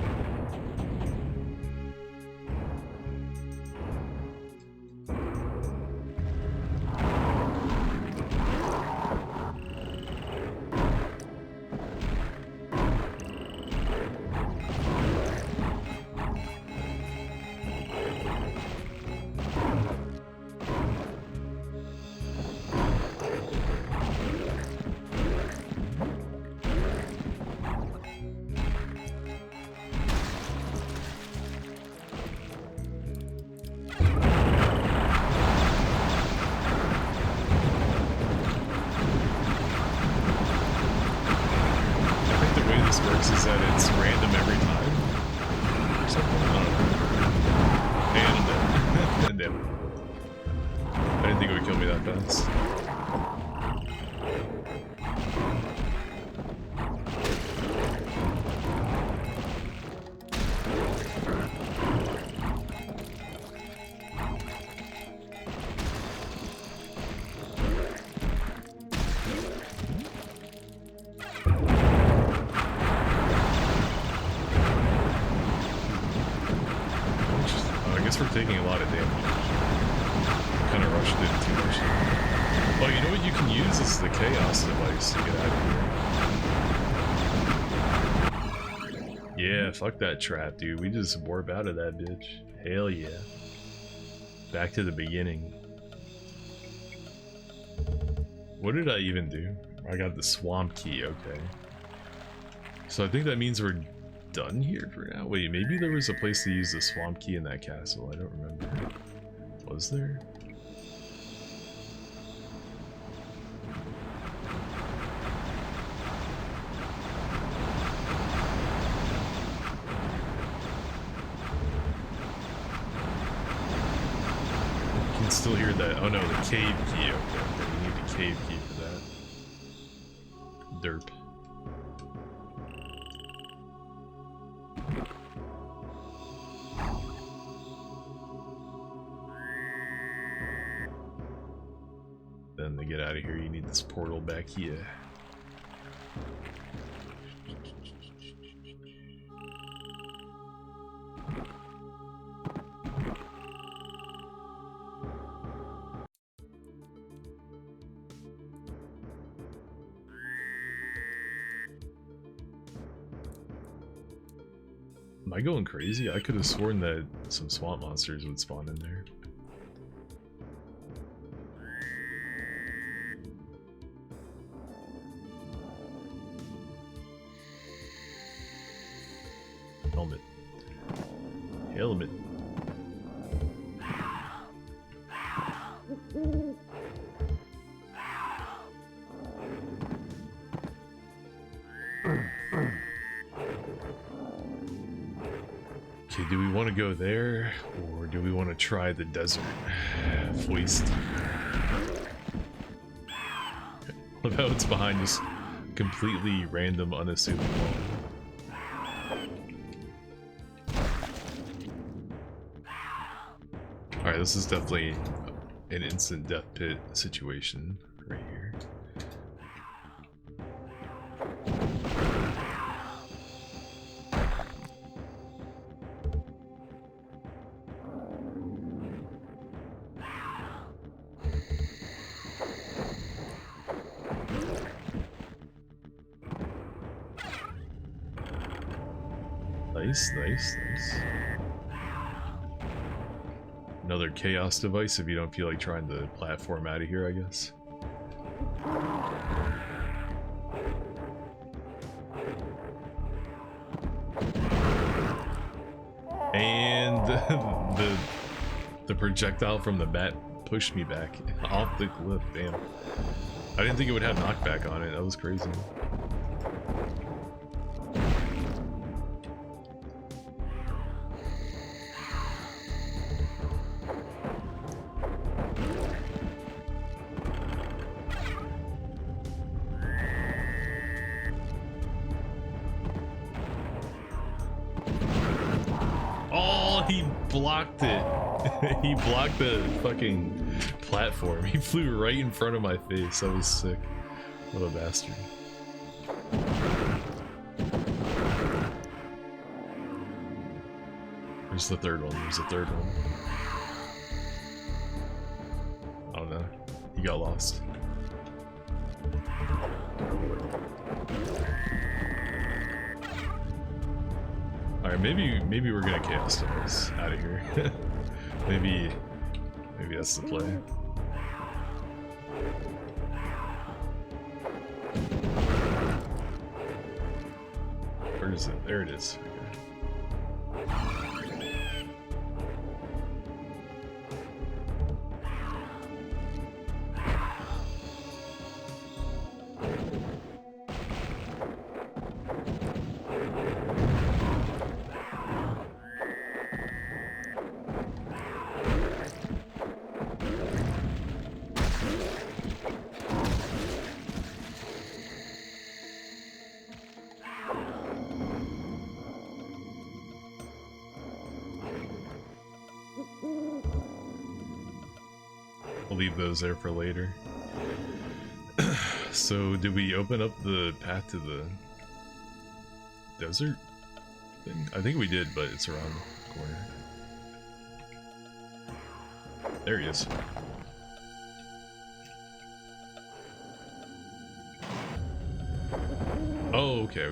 Is that it's random every time or something? I don't know. And damn. I didn't think it would kill me that fast. We're taking a lot of damage. Kind of rushed it too much. Well, you know what you can use is the chaos device to get out of here. Yeah, fuck that trap, dude. We just warp out of that bitch. Hell yeah. Back to the beginning. What did I even do? I got the swamp key, okay. So I think that means we're done here for now. Wait, maybe there was a place to use the swamp key in that castle. I don't remember. Was there? You can still hear that. Oh no, the cave key. Okay, you need a cave key for that. Derp. Then to get out of here, you need this portal back here. Am I going crazy? I could have sworn that some swamp monsters would spawn in there. Helmet. Helmet. Okay, do we want to go there, or do we want to try the desert? Foist. Love how it's behind just completely random, unassuming wall. Alright, this is definitely an instant death pit situation right here. Nice, nice, nice. Another chaos device if you don't feel like trying to platform out of here, I guess. And the projectile from the bat pushed me back off the cliff, damn. I didn't think it would have knockback on it, that was crazy. Blocked it. He blocked the fucking platform. He flew right in front of my face. That was sick. What a bastard. Where's the third one? There's the third one. Oh no. He got lost. Alright, maybe we're gonna chaos device out of here. maybe that's the play. Where is it? There it is. I'll leave those there for later. So, did we open up the path to the desert thing? I think we did, but it's around the corner. There he is. Oh, okay.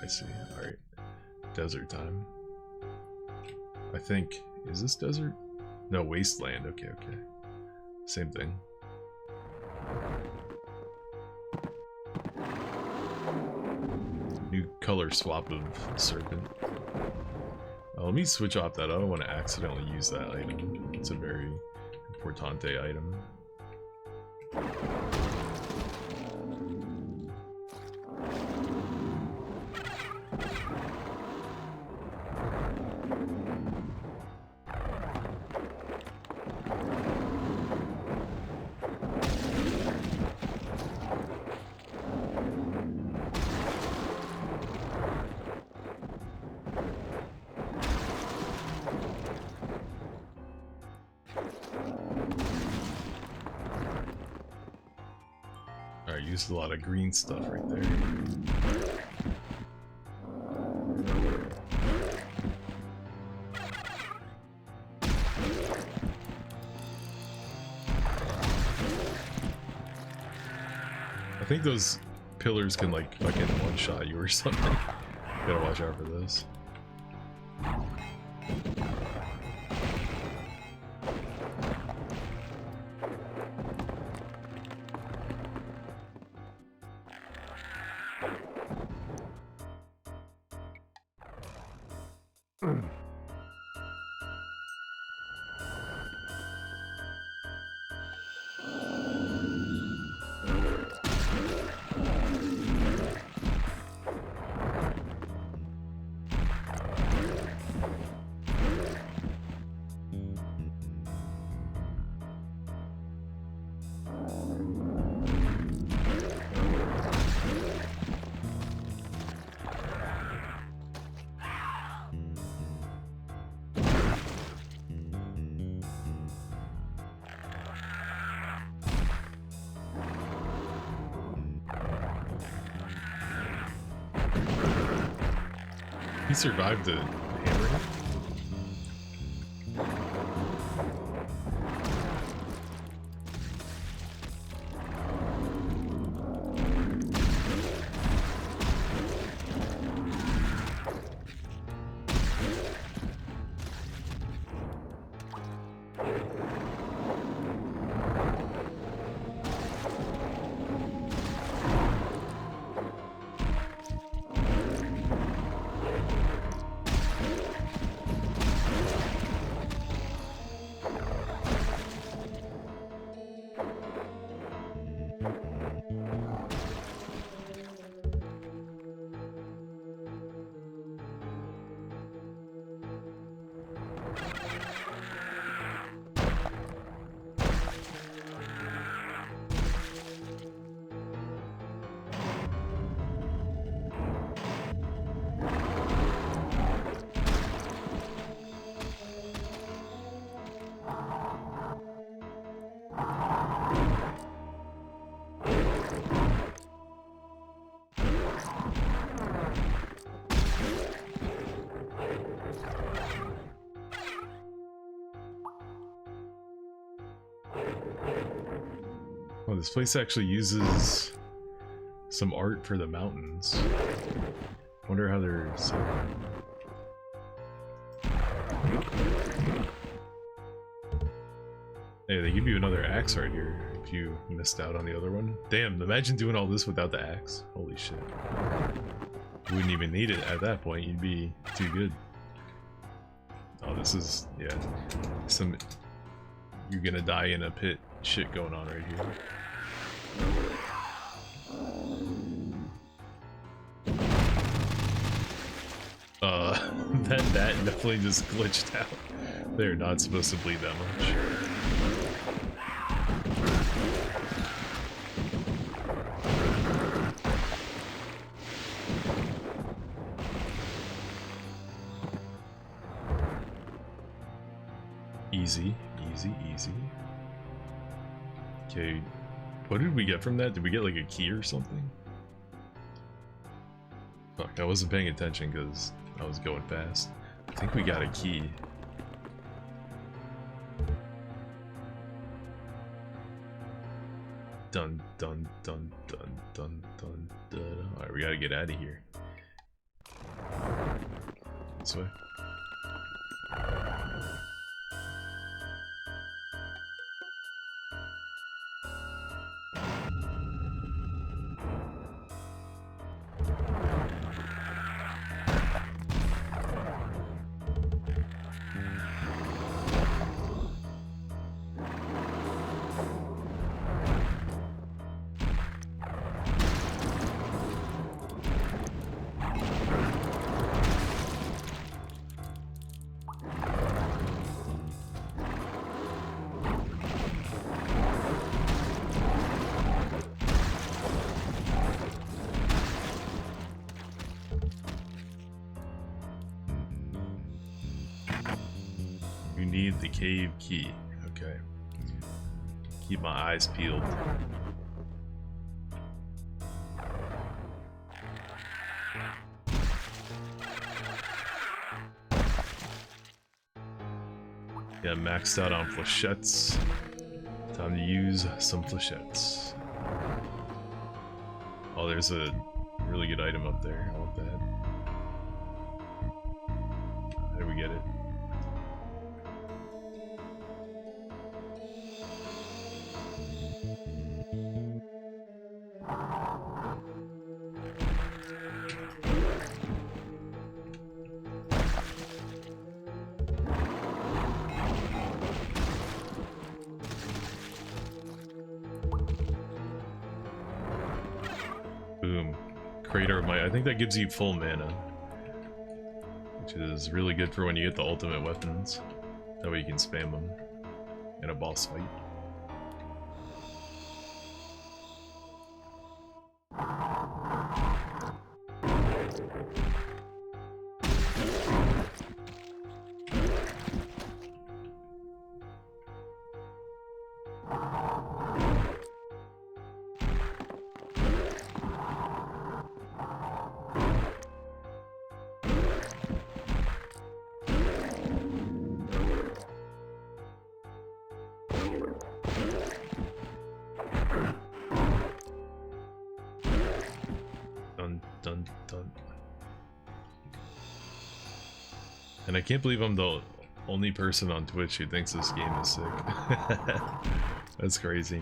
I see. Alright. Desert time. I think... Is this desert? No, wasteland. Okay. Same thing. New color swap of serpent. Let me switch off that. I don't want to accidentally use that item. It's a very importante item. Used a lot of green stuff right there. I think those pillars can like fucking one-shot you or something. Gotta watch out for those. He survived the hammer hit? Oh, this place actually uses some art for the mountains. Wonder how they're set up. Hey, they give you another axe right here if you missed out on the other one. Damn, imagine doing all this without the axe. Holy shit. You wouldn't even need it at that point, you'd be too good. Oh, this is, yeah, some, you're gonna die in a pit shit going on right here. That definitely just glitched out. They're not supposed to bleed that much. Easy, easy, easy. Okay, what did we get from that? Did we get like a key or something? Fuck, I wasn't paying attention because I was going fast. I think we got a key. Dun dun dun dun dun dun dun. Alright, we gotta get out of here. This way. You need the cave key. Okay. Keep my eyes peeled. Yeah, maxed out on flechettes. Time to use some flechettes. Oh, there's a really good item up there. I want that. How do we get it? Boom. Crater of Might. I think that gives you full mana. Which is really good for when you get the ultimate weapons. That way you can spam them in a boss fight. And I can't believe I'm the only person on Twitch who thinks this game is sick. That's crazy.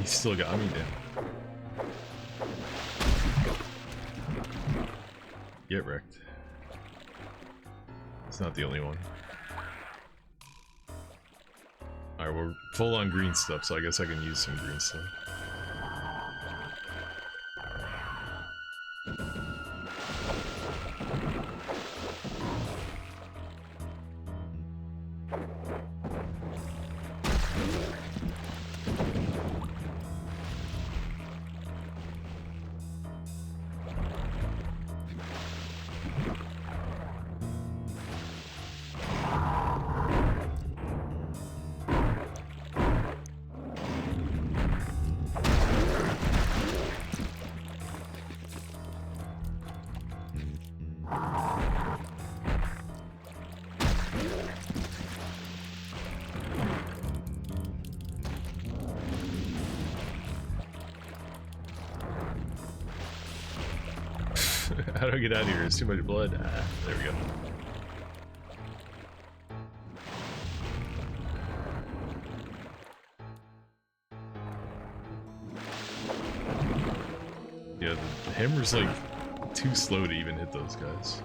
He still got me down. Get wrecked. It's not the only one. Alright, we're full on green stuff, so I guess I can use some green stuff. How do I get out of here? There's too much blood. Ah, there we go. Yeah, the hammer's like too slow to even hit those guys.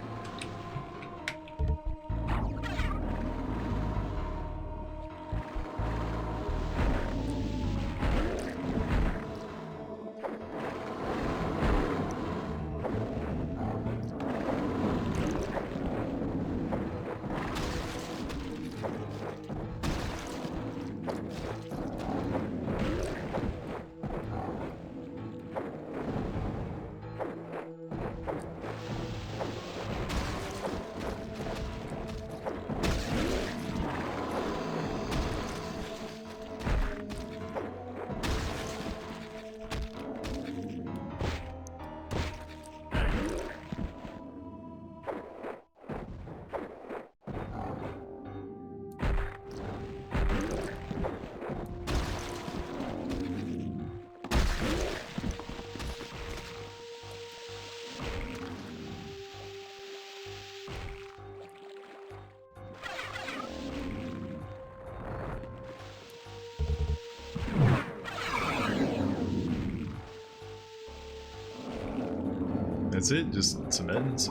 That's it? Just some ends?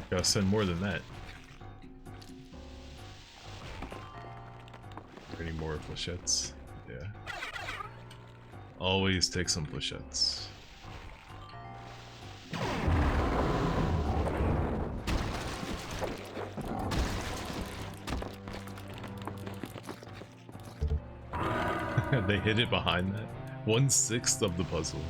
Gotta send more than that. Any more flechettes? Yeah. Always take some flechettes. They hid it behind that. 1/6 of the puzzle.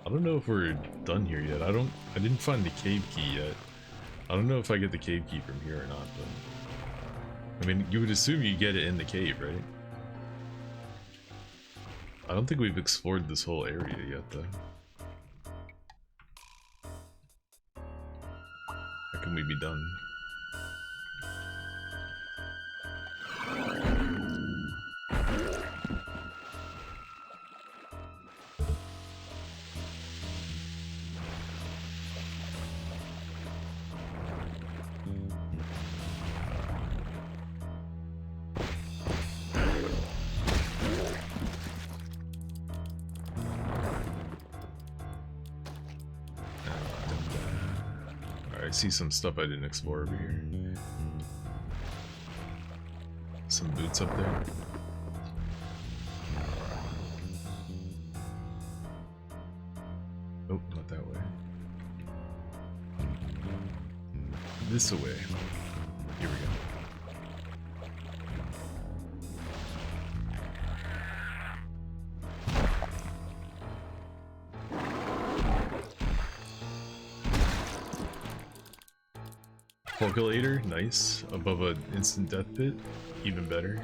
I don't know if we're done here yet. I didn't find the cave key yet. I don't know if I get the cave key from here or not, but I mean, you would assume you get it in the cave, right? I don't think we've explored this whole area yet, though. How can we be done? I see some stuff I didn't explore over here. some boots up there. Oh, not that way. This way. Here we go. Calculator, nice. Above an instant death pit, even better.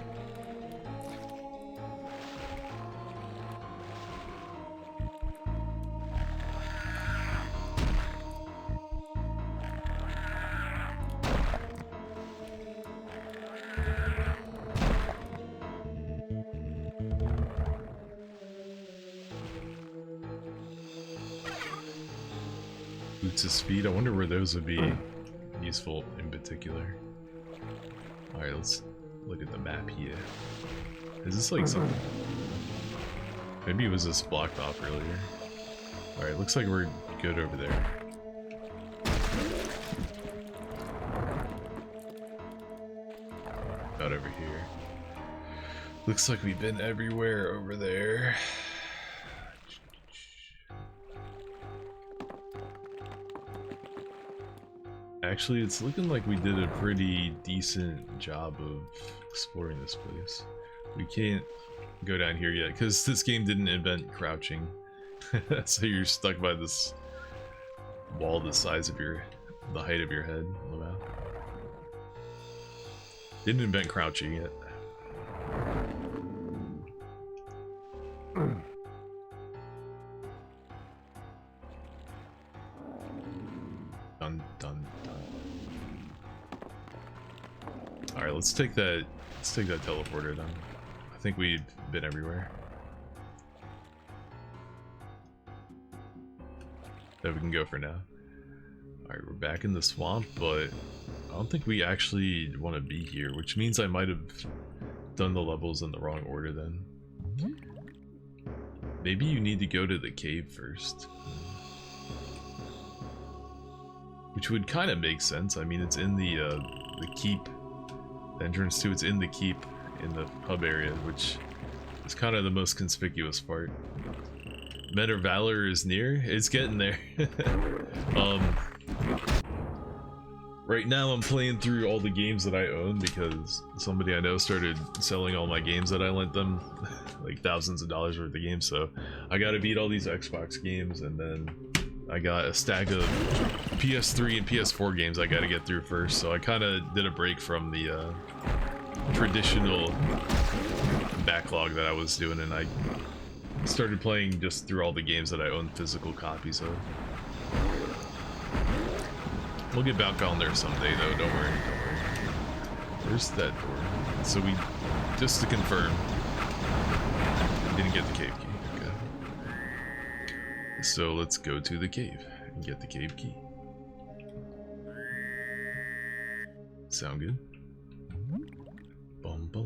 Boots of speed, I wonder where those would be useful in particular. Alright, let's look at the map here. Is this like something? Maybe it was just blocked off earlier. Alright, looks like we're good over there. Not over here. Looks like we've been everywhere over there. Actually, it's looking like we did a pretty decent job of exploring this place. We can't go down here yet because this game didn't invent crouching. So you're stuck by this wall the size of the height of your head on the map. Didn't invent crouching yet. Dun dun dun. Alright, let's take that teleporter then. I think we've been everywhere. That we can go for now. Alright, we're back in the swamp, but I don't think we actually want to be here, which means I might have done the levels in the wrong order then. Maybe you need to go to the cave first. Which would kind of make sense. I mean, it's in the keep. The entrance to it's in the keep in the hub area, which is kind of the most conspicuous part. Men of Valor is near. It's getting there. Right now I'm playing through all the games that I own because somebody I know started selling all my games that I lent them, like thousands of dollars worth of games. So I got to beat all these Xbox games, and then I got a stack of PS3 and PS4 games I got to get through first. So I kind of did a break from the traditional backlog that I was doing, and I started playing just through all the games that I own physical copies of. We'll get back on there someday though, don't worry, don't worry. Where's that door? So we, just to confirm, we didn't get the cave key, okay. So let's go to the cave and get the cave key. Sound good? Bum bum.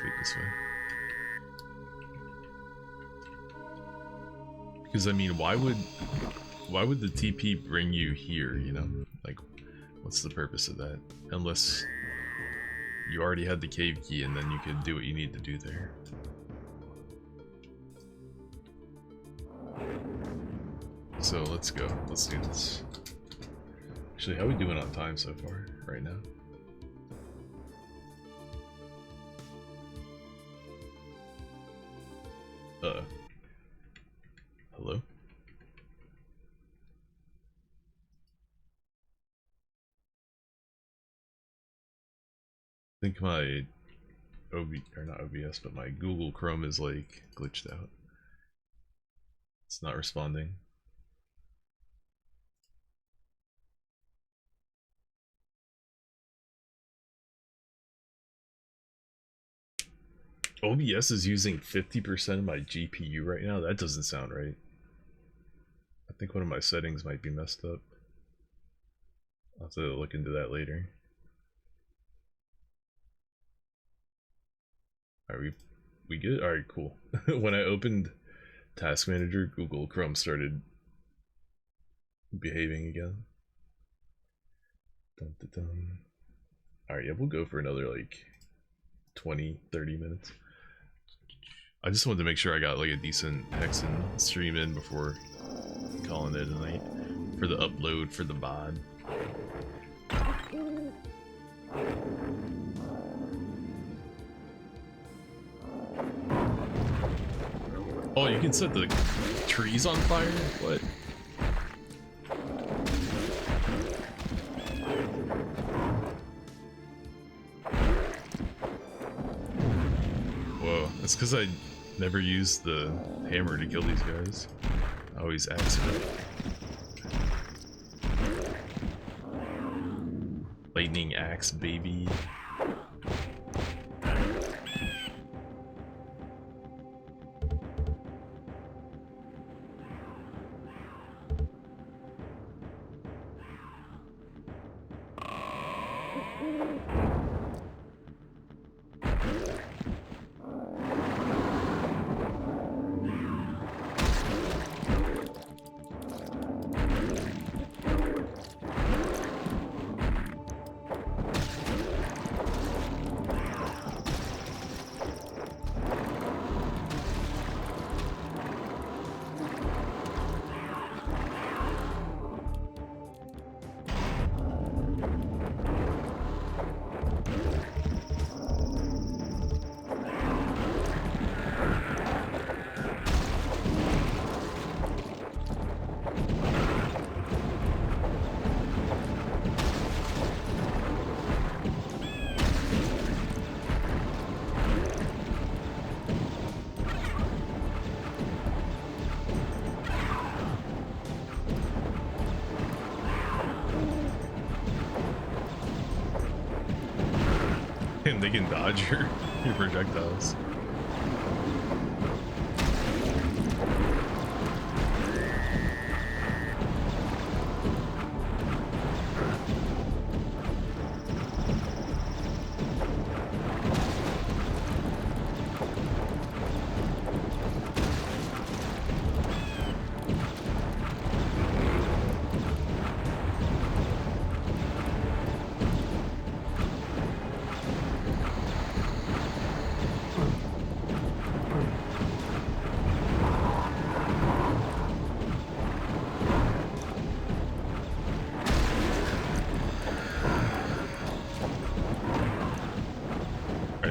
Take this way. Because I mean, why would the TP bring you here, you know? Like, what's the purpose of that? Unless you already had the cave key and then you could do what you need to do there. So let's go. Let's do this. Actually, how are we doing on time so far, right now? Hello? I think my not OBS, but my Google Chrome is like glitched out. It's not responding. OBS is using 50% of my GPU right now? That doesn't sound right. I think one of my settings might be messed up. I'll have to look into that later. Are we good? Alright, cool. When I opened Task Manager, Google Chrome started behaving again. Dun, dun, dun. Alright, yeah, we'll go for another like 20-30 minutes. I just wanted to make sure I got like a decent Hexen stream in before calling it a night for the upload for the VOD. Oh, you can set the trees on fire? What? Whoa, that's because I never used the hammer to kill these guys. I always accident. Lightning axe, baby. And they can dodge your projectiles.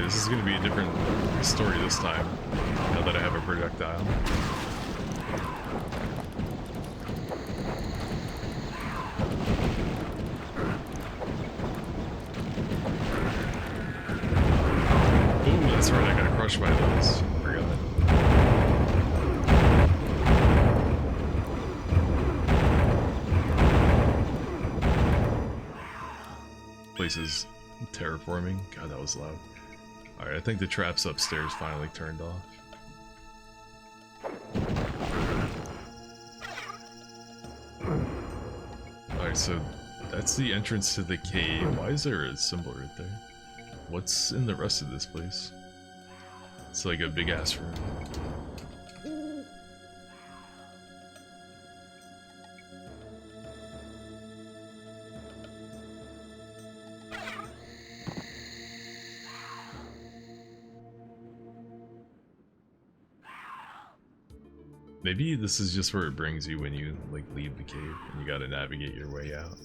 This is going to be a different story this time, now that I have a projectile. Ooh, that's right, I got crushed by those. Forgot. Place is terraforming. God, that was loud. Alright, I think the traps upstairs finally turned off. Alright, so that's the entrance to the cave. Why is there a symbol right there? What's in the rest of this place? It's like a big ass room. Maybe this is just where it brings you when you like leave the cave and you gotta navigate your way out.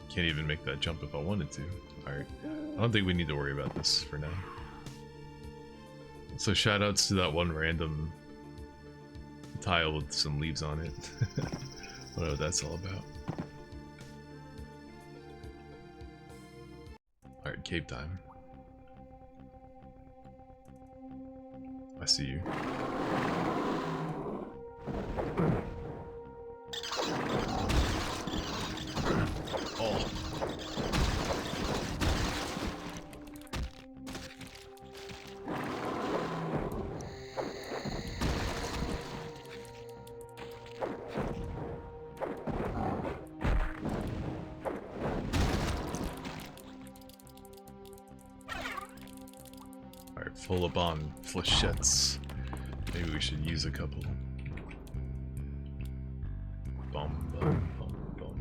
Can't even make that jump if I wanted to. Alright. I don't think we need to worry about this for now. So shoutouts to that one random tile with some leaves on it. I don't know what that's all about. Alright, cave time. I see you. Oh. full up on flechettes. Maybe we should use a couple. Bum, bum, bum, bum.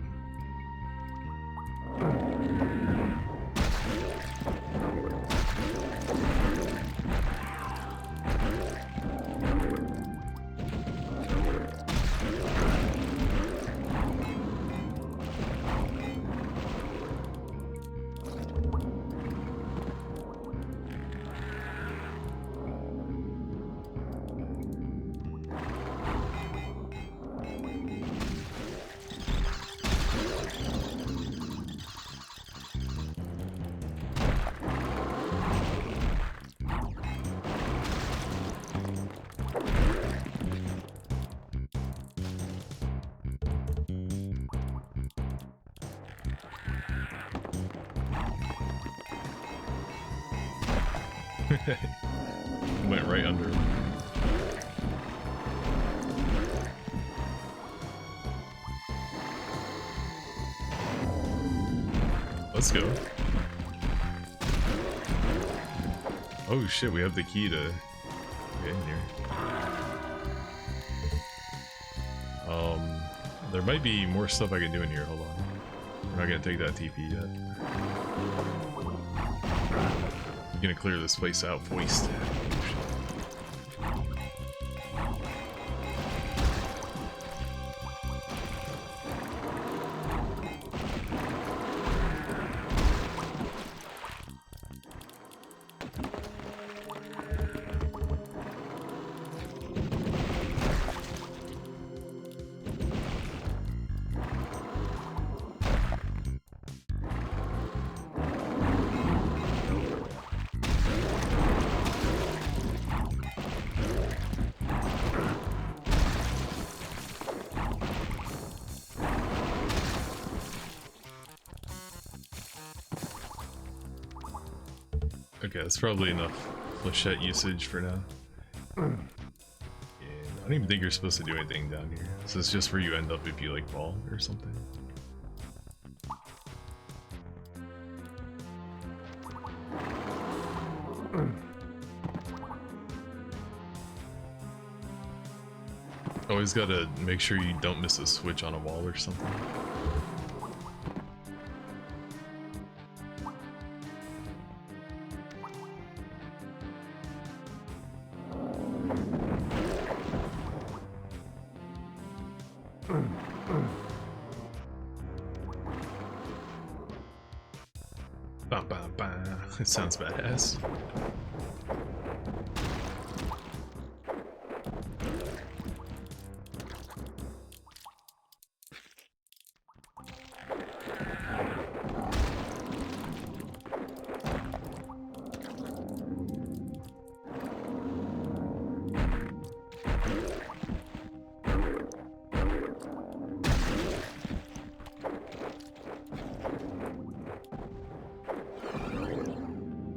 Went right under him. Let's go. Oh shit, we have the key to get in here. There might be more stuff I can do in here, hold on. We're not gonna take that TP yet. I'm gonna clear this place out first. Okay, that's probably enough flechette usage for now. And I don't even think you're supposed to do anything down here. So it's just where you end up if you like fall or something. Always gotta make sure you don't miss a switch on a wall or something. Bam, bam, bam. It sounds badass.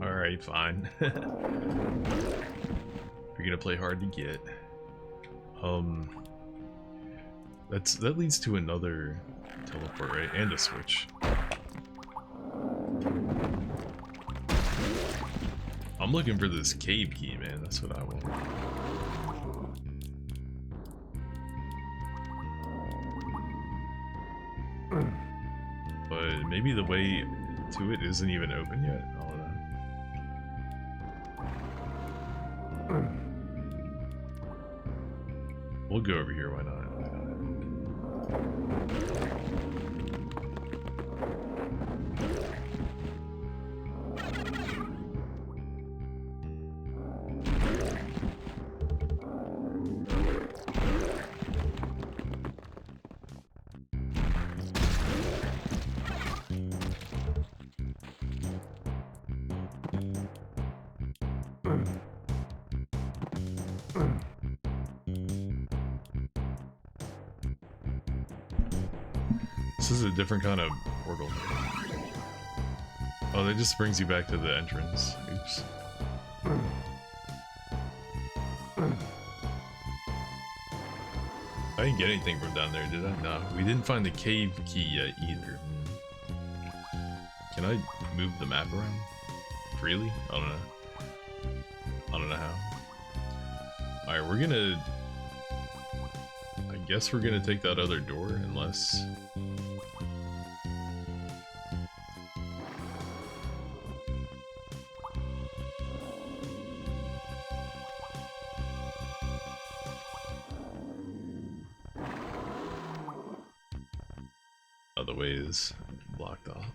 Alright, fine. If you're gonna play hard to get. That leads to another teleport, right? And a switch. I'm looking for this cave key, man. That's what I want. But maybe the way to it isn't even open yet. I don't know. We'll go over here, why not? This is a different kind of portal. Oh, that just brings you back to the entrance. Oops. I didn't get anything from down there, did I? No, we didn't find the cave key yet either. Can I move the map around freely? I don't know. I don't know how. Alright, we're gonna... I guess we're gonna take that other door, unless... Other way is blocked off.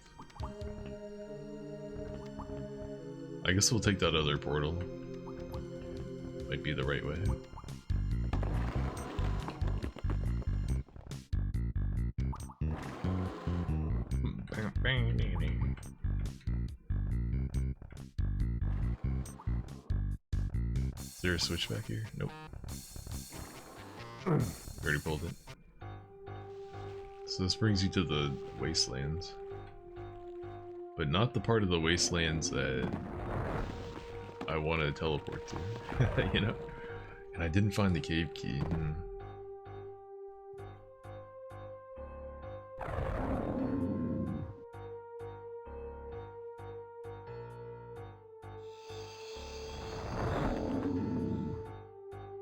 I guess we'll take that other portal. Might be the right way. Is there a switch back here? Nope. Already pulled it. So this brings you to the wastelands. But not the part of the wastelands that I want to teleport to, you know? And I didn't find the cave key.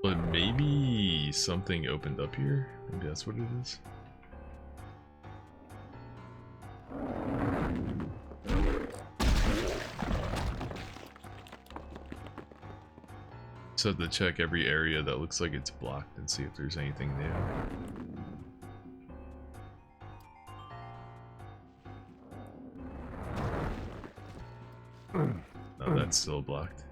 But maybe something opened up here? Maybe that's what it is? So to check every area that looks like it's blocked and see if there's anything there. No, that's still blocked.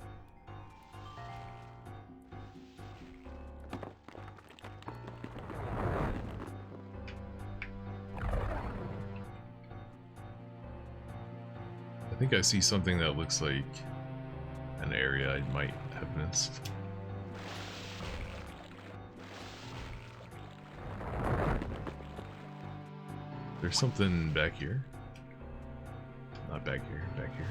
I think I see something that looks like an area I might have missed. There's something back here. Not back here, back here.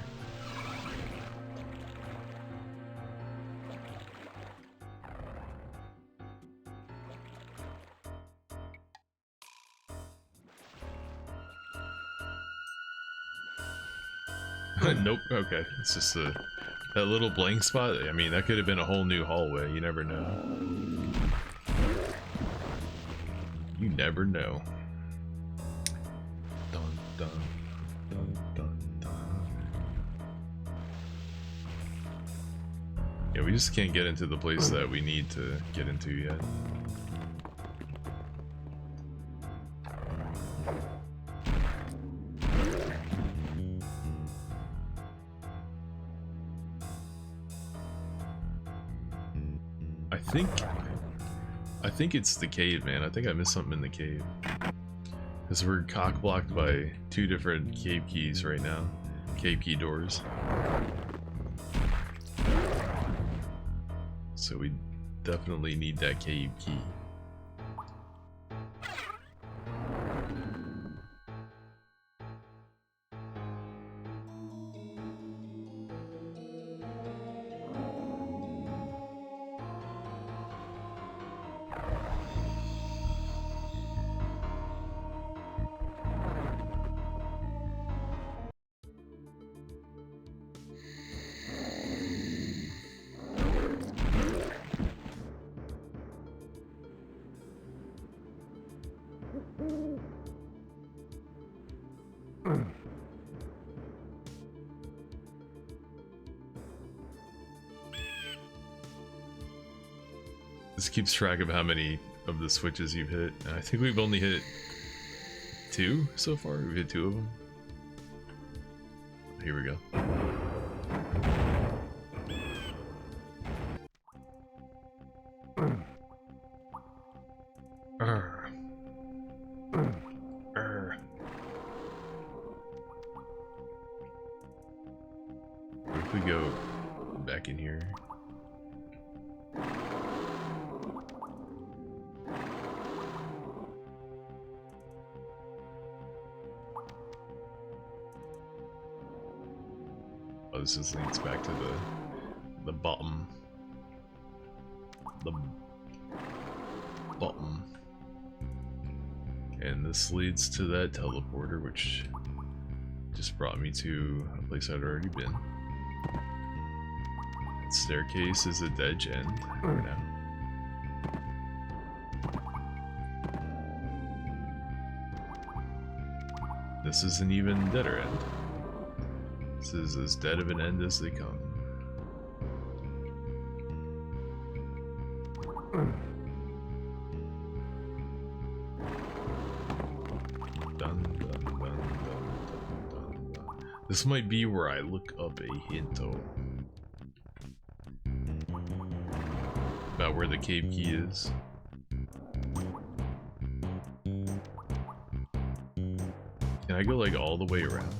Nope, okay. It's just that little blank spot. I mean, that could have been a whole new hallway. You never know. You never know. Dun, dun, dun, dun, dun. Yeah, we just can't get into the place that we need to get into yet. I think it's the cave, man. I think I missed something in the cave. Because we're cock-blocked by two different cave keys right now. Cave key doors. So we definitely need that cave key. This keeps track of how many of the switches you've hit, and I think we've only hit 2 so far. We've hit 2 of them. Here we go. What if we go back in here? Oh, this just leads back to the bottom. The bottom. And this leads to that teleporter, which just brought me to a place I'd already been. Staircase is a dead end for now. This is an even deader end. This is as dead of an end as they come. Dun, dun, dun, dun, dun, dun, dun. This might be where I look up a hint about where the cave key is. Can I go like all the way around?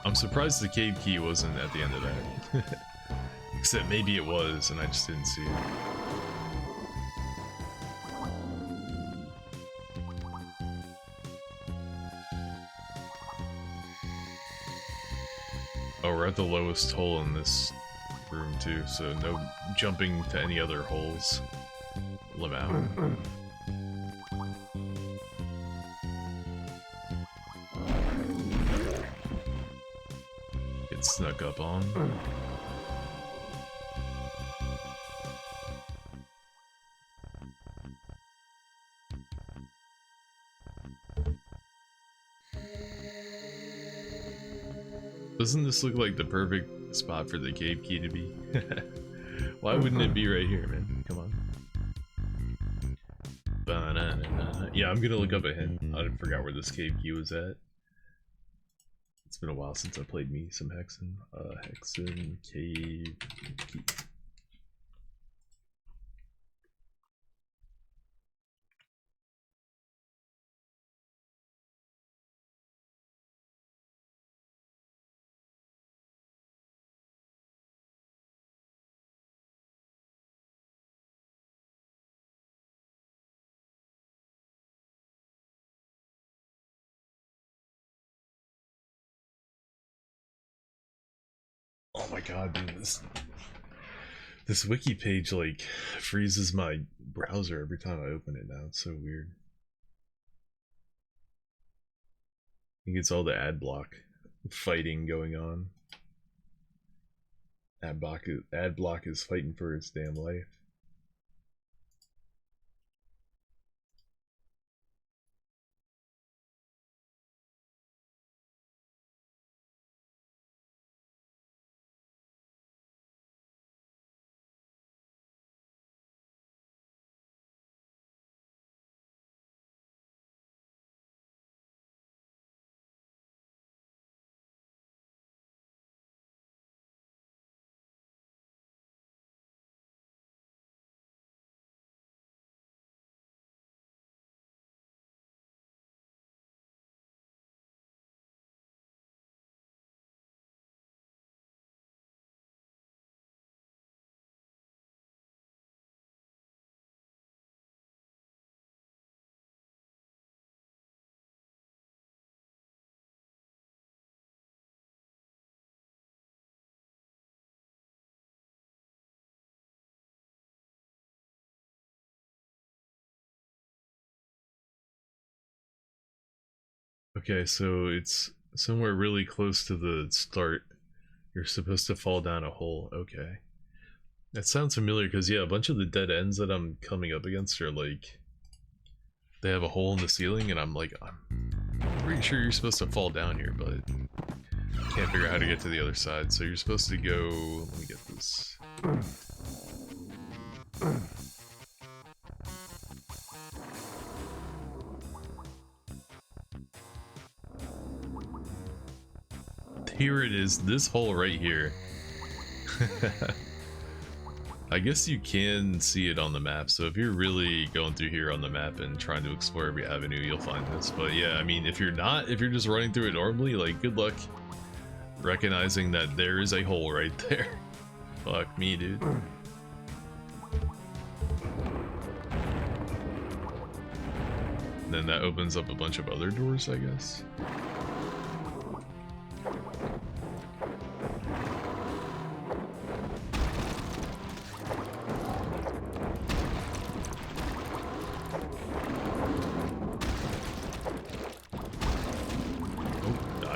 I'm surprised the cave key wasn't at the end of that. Except maybe it was and I just didn't see it. Oh, we're at the lowest hole in this room too, so no jumping to any other holes. Live out. Get snuck up on. Doesn't this look like the perfect spot for the cave key to be? Why wouldn't it be right here, man? Come on. Ba-na-na-na-na. Yeah, I'm gonna look up a hint. I forgot where this cave key was at. It's been a while since I played me some Hexen. Hexen cave key. Oh my god, dude, this wiki page like freezes my browser every time I open it now. It's so weird. I think it's all the ad block fighting going on. Ad block is fighting for its damn life. Okay, so it's somewhere really close to the start. You're supposed to fall down a hole. Okay. That sounds familiar because, yeah, a bunch of the dead ends that I'm coming up against are like, they have a hole in the ceiling, and I'm like, I'm pretty sure you're supposed to fall down here, but can't figure out how to get to the other side. So you're supposed to go, let me get this. Here it is, this hole right here. I guess you can see it on the map, so if you're really going through here on the map and trying to explore every avenue, you'll find this. But yeah, I mean, if you're not, if you're just running through it normally, like, good luck recognizing that there is a hole right there. Fuck me, dude. Then that opens up a bunch of other doors, I guess.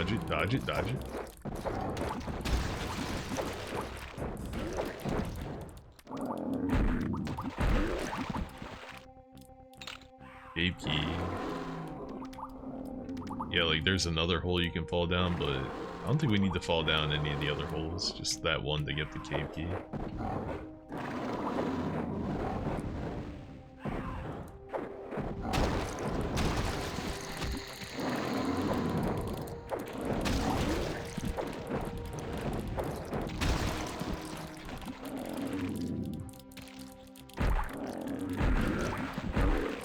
Dodge it, dodge it, dodge it. Cave key. Yeah, like there's another hole you can fall down, but I don't think we need to fall down any of the other holes. Just that one to get the cave key.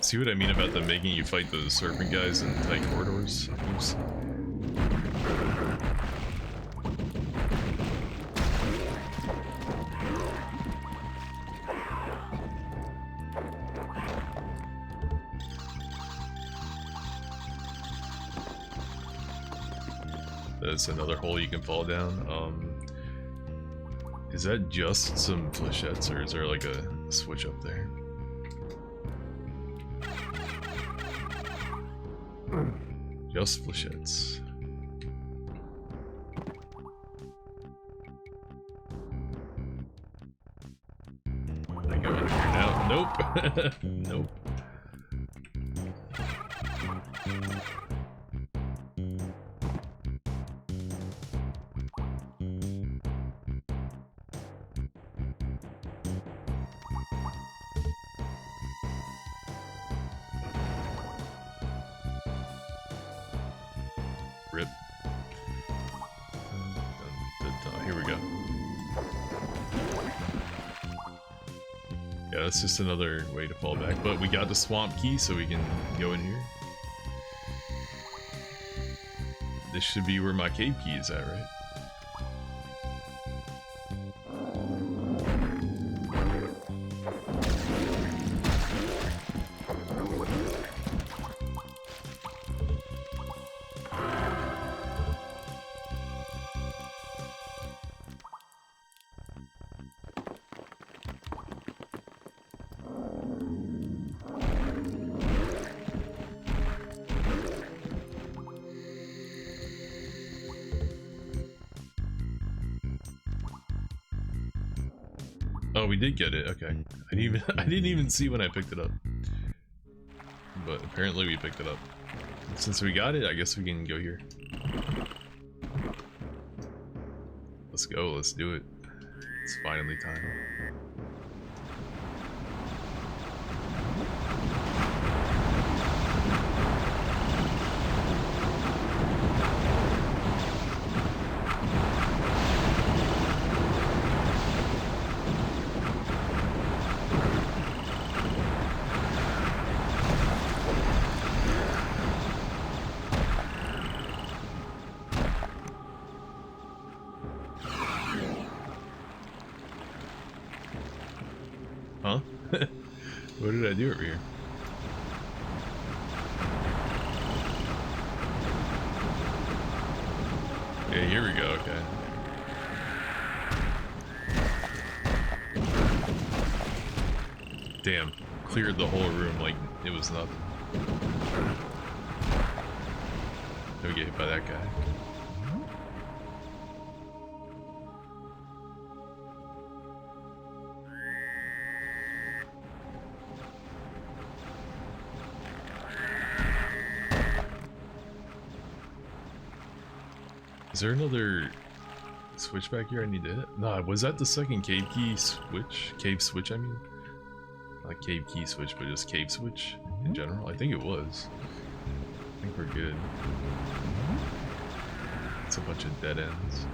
See what I mean about them making you fight those serpent guys in tight corridors? Oops. That's another hole you can fall down. Is that just some flechettes, or is there like a switch up there? Just flechettes. I go in here now. Nope. Nope. Rip. Here we go. Yeah, that's just another way to fall back. But we got the swamp key, so we can go in here. This should be where my cave key is at, right? Oh, we did get it. Okay, I didn't even see when I picked it up, but apparently we picked it up. And since we got it, I guess we can go here. Let's go. Let's do it. It's finally time. Huh? What did I do over here? Yeah, here we go, okay. Damn, cleared the whole room like it was nothing. Did we get hit by that guy? Is there another switch back here I need to hit? Nah, was that the second cave key switch? Cave switch, I mean? Not cave key switch, but just cave switch in general? I think it was. I think we're good. It's a bunch of dead ends.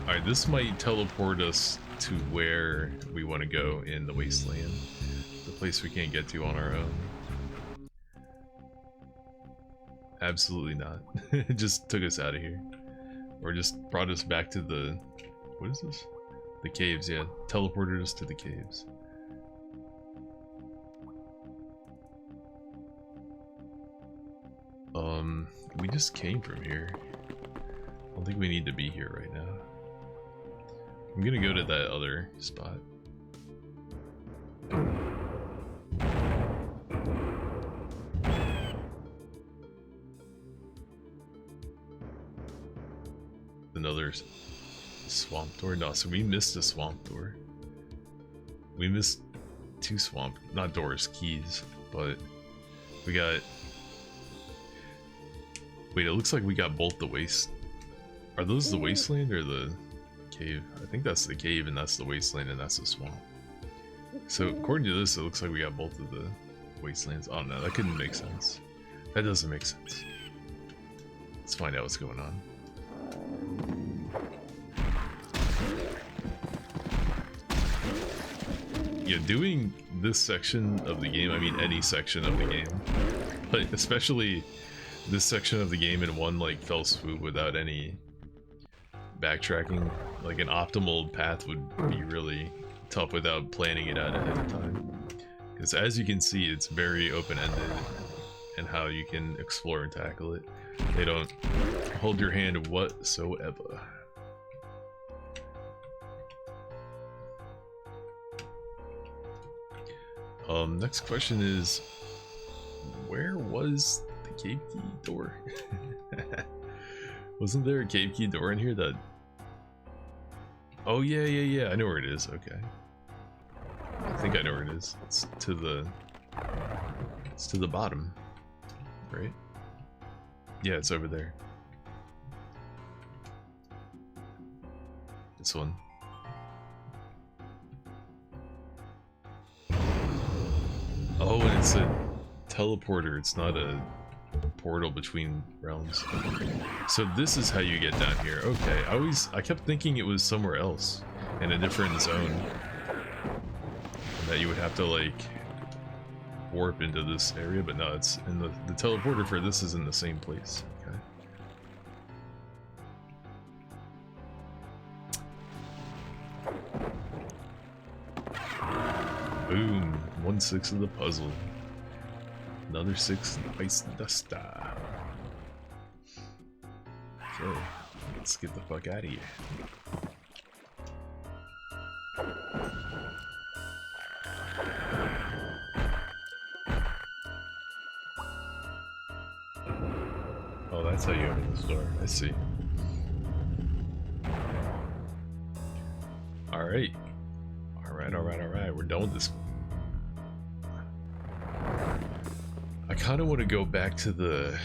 Alright, this might teleport us to where we want to go in the wasteland. The place we can't get to on our own. Absolutely not. It just took us out of here. Or just brought us back to the... What is this? The caves, yeah. Teleported us to the caves. We just came from here. I don't think we need to be here right now. I'm gonna go to that other spot. swamp door? No, so we missed a swamp door. We missed 2 swamp, not doors, keys, but we got... Wait, it looks like we got both the waste. Are those the wasteland or the cave? I think that's the cave and that's the wasteland and that's the swamp. So according to this, it looks like we got both of the wastelands. Oh no, that couldn't make sense. That doesn't make sense. Let's find out what's going on. Yeah, doing this section of the game, I mean any section of the game, but especially this section of the game in one like fell swoop without any backtracking, like an optimal path would be really tough without planning it out ahead of time. Because as you can see, it's very open-ended in how you can explore and tackle it. They don't hold your hand whatsoever. Next question is, where was the cave key door? Wasn't there a cave key door in here that... Oh yeah, I know where it is, okay. I think I know where it is. It's to the bottom, right? Yeah, it's over there. This one. Oh, and it's a teleporter, it's not a portal between realms. So this is how you get down here. Okay, I kept thinking it was somewhere else in a different zone. And that you would have to like warp into this area, but no, it's in the teleporter for this is in the same place. Okay. Boom. 1/6 of the puzzle. Another 6 ice duster. Okay, let's get the fuck out of here. Oh, that's how you open this door. I see. Alright. Alright. We're done with this. I kind of want to go back to the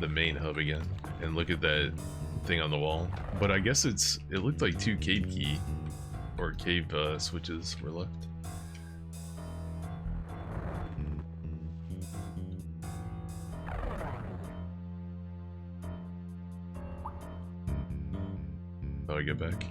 main hub again and look at that thing on the wall. But I guess it looked like 2 cave key or cave switches were left. How do I get back?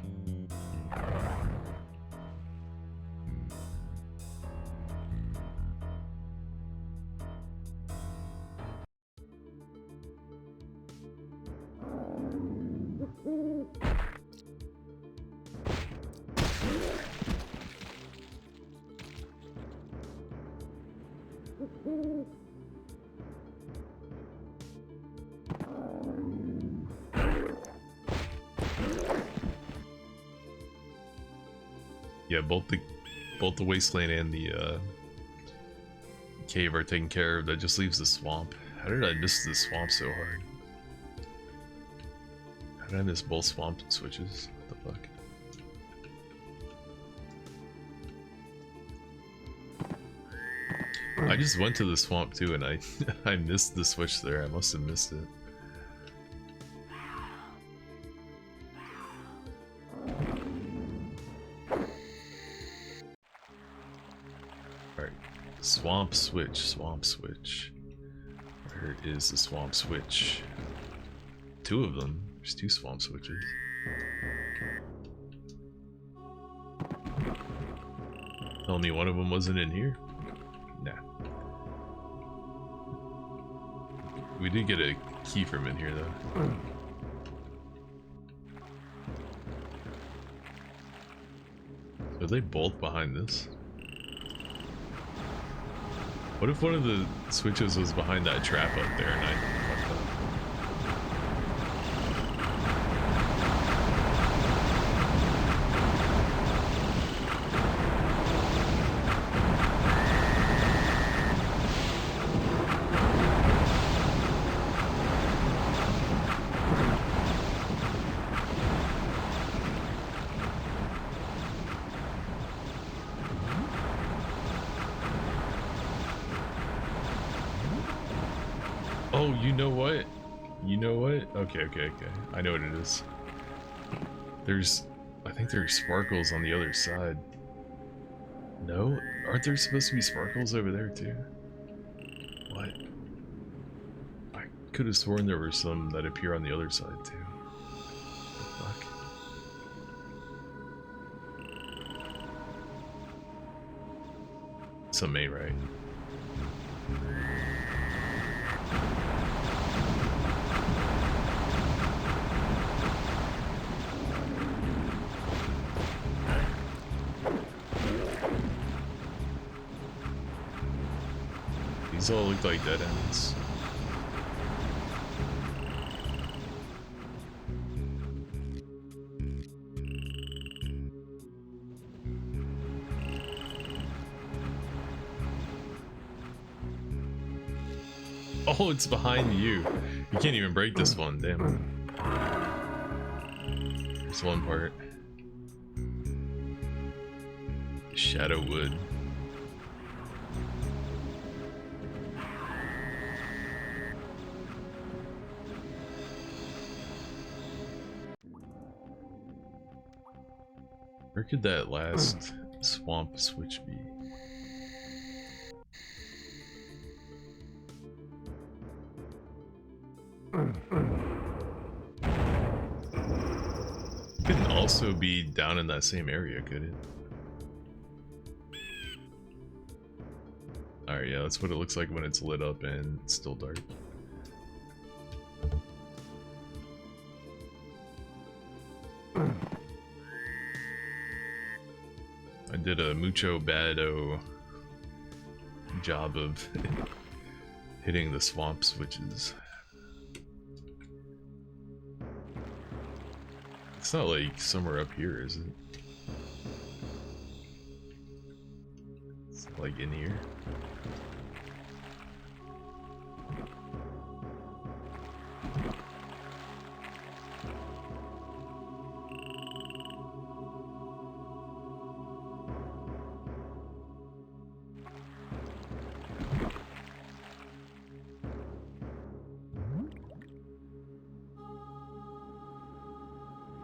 Yeah, both the wasteland and the cave are taken care of. That just leaves the swamp. How did I miss the swamp so hard? How did I miss both swamp switches? What the fuck? I just went to the swamp too, and I missed the switch there. I must have missed it. Alright. Swamp switch. Where is the swamp switch? 2 of them. There's 2 swamp switches. Tell me one of them wasn't in here? Nah. We did get a key from in here though. Are they both behind this? What if one of the switches was behind that trap up there and I fucked up? Oh, you know what? You know what? Okay. I know what it is. I think there's sparkles on the other side. No? Aren't there supposed to be sparkles over there too? What? I could have sworn there were some that appear on the other side too. The fuck? Some ain't right. These all look like dead ends. Oh, it's behind you. You can't even break this one, damn. There's one part. Shadow wood. Where could that last swamp switch be? Couldn't also be down in that same area, could it? Alright, yeah, that's what it looks like when it's lit up and it's still dark. I did a mucho bado job of hitting the swamp switches. It's not like somewhere up here, is it? It's like in here.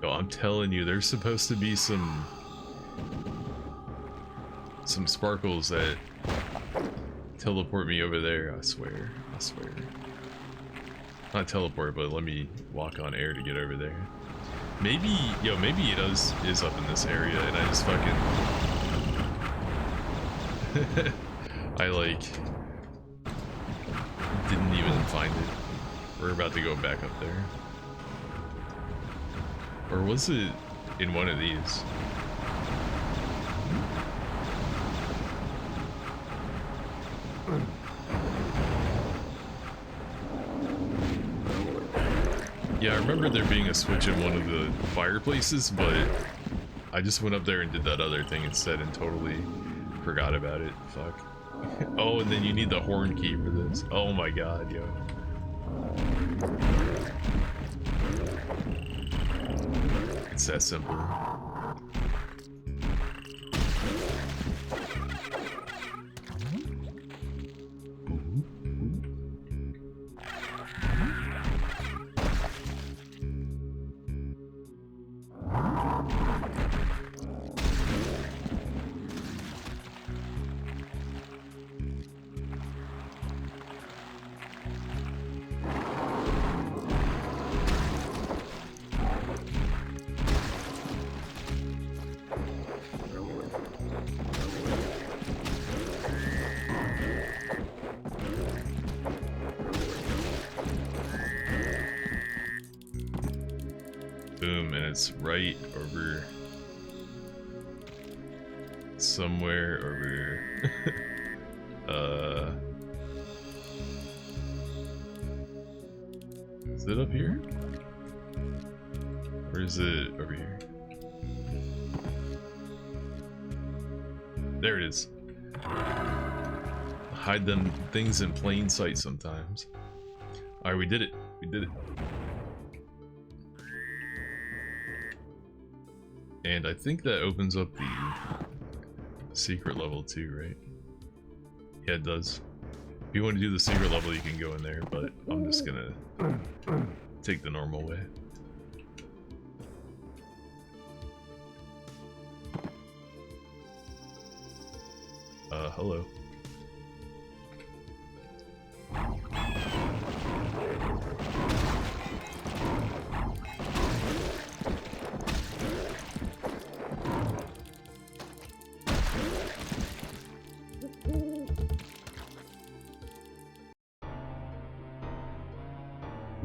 Yo, I'm telling you, there's supposed to be some sparkles that teleport me over there, I swear. I swear. Not teleport, but let me walk on air to get over there. Maybe, yo, maybe it is up in this area and I just fucking... I like... didn't even find it. We're about to go back up there. Or was it in one of these? Yeah, I remember there being a switch in one of the fireplaces, but I just went up there and did that other thing instead and totally forgot about it. Fuck. Oh, and then you need the horn key for this. Oh my god, yo. It's that simple. Boom, and it's right over somewhere over is it up here? Or is it over here? There it is. Hide them things in plain sight sometimes. Alright, we did it. We did it. And I think that opens up the secret level too, right? Yeah, it does. If you want to do the secret level, you can go in there, but I'm just gonna take the normal way. Hello.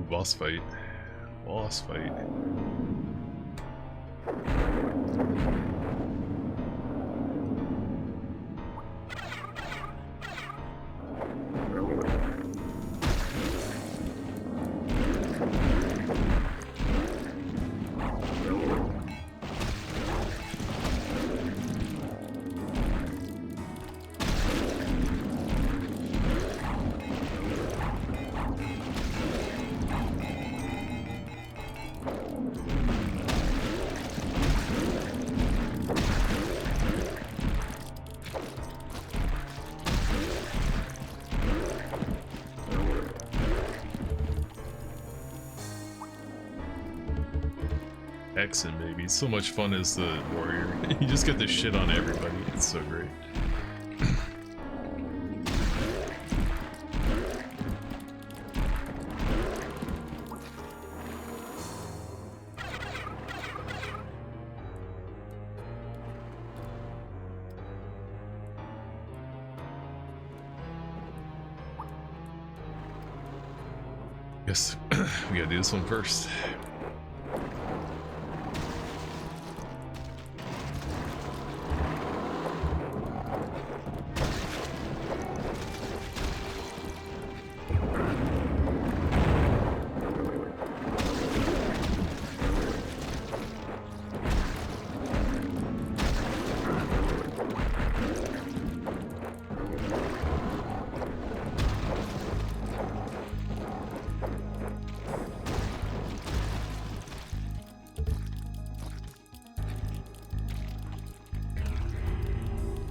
Boss fight. Boss fight. Hexen, baby. So much fun as the warrior. You just get the shit on everybody. It's so great. Guess we gotta do this one first.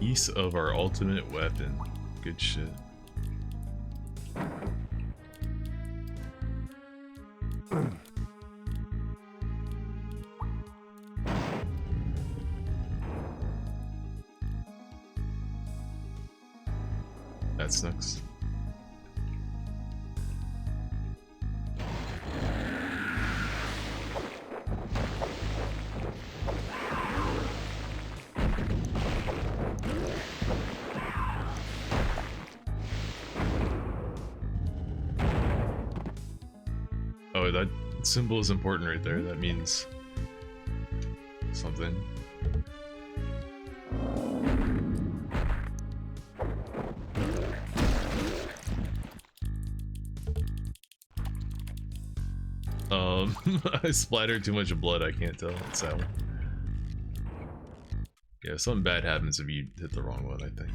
Piece of our ultimate weapon. Good shit. That sucks. Oh, that symbol is important right there. That means something. I splattered too much blood, I can't tell. It's that one. Yeah, something bad happens if you hit the wrong one, I think.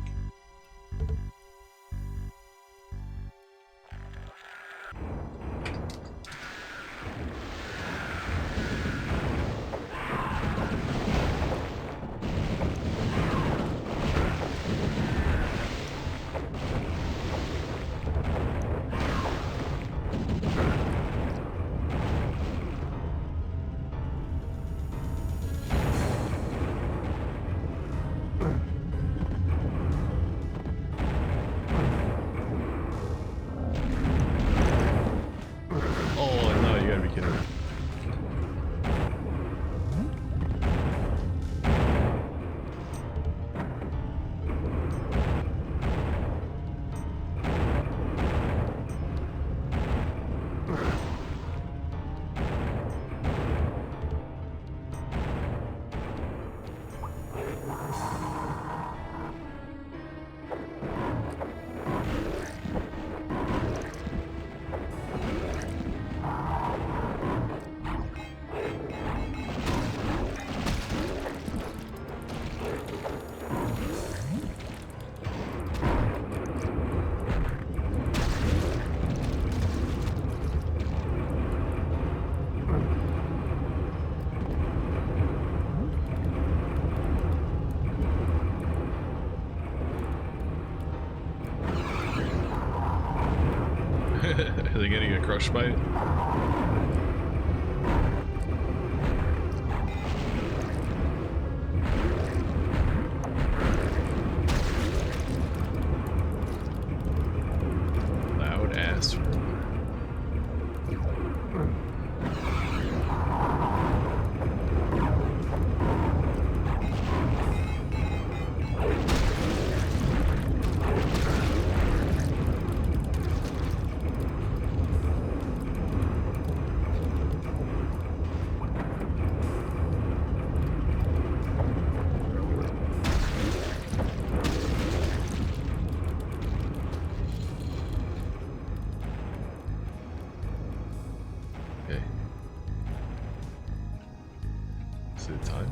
get crushed by it? Loud ass roar. Okay. Is it time?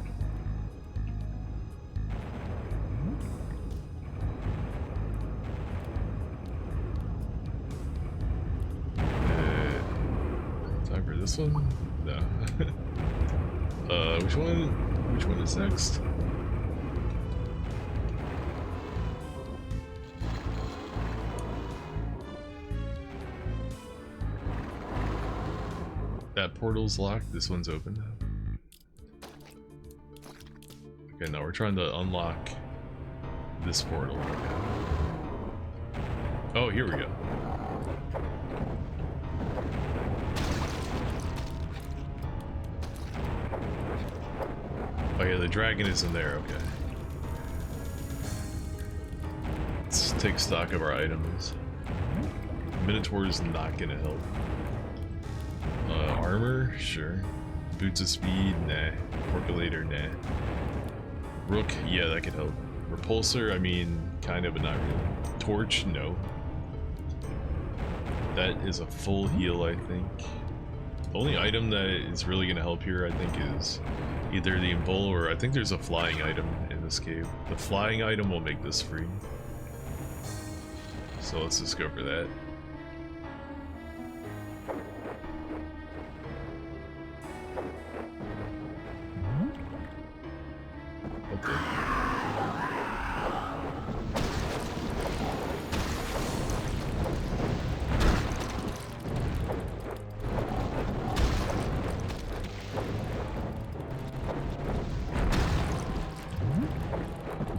Time for this one? No. Which one? Which one is next? That portal's locked, this one's open now. Okay, now we're trying to unlock this portal. Oh, here we go. Oh yeah, the dragon is in there, okay. Let's take stock of our items. Minotaur is not gonna help. Armor? Sure. Boots of speed? Nah. Percolator? Nah. Rook? Yeah, that could help. Repulsor? I mean, kind of, but not really. Torch? No. That is a full heal, I think. The only item that is really going to help here, I think, is either the Embol or I think there's a flying item in this cave. The flying item will make this free. So let's just go for that.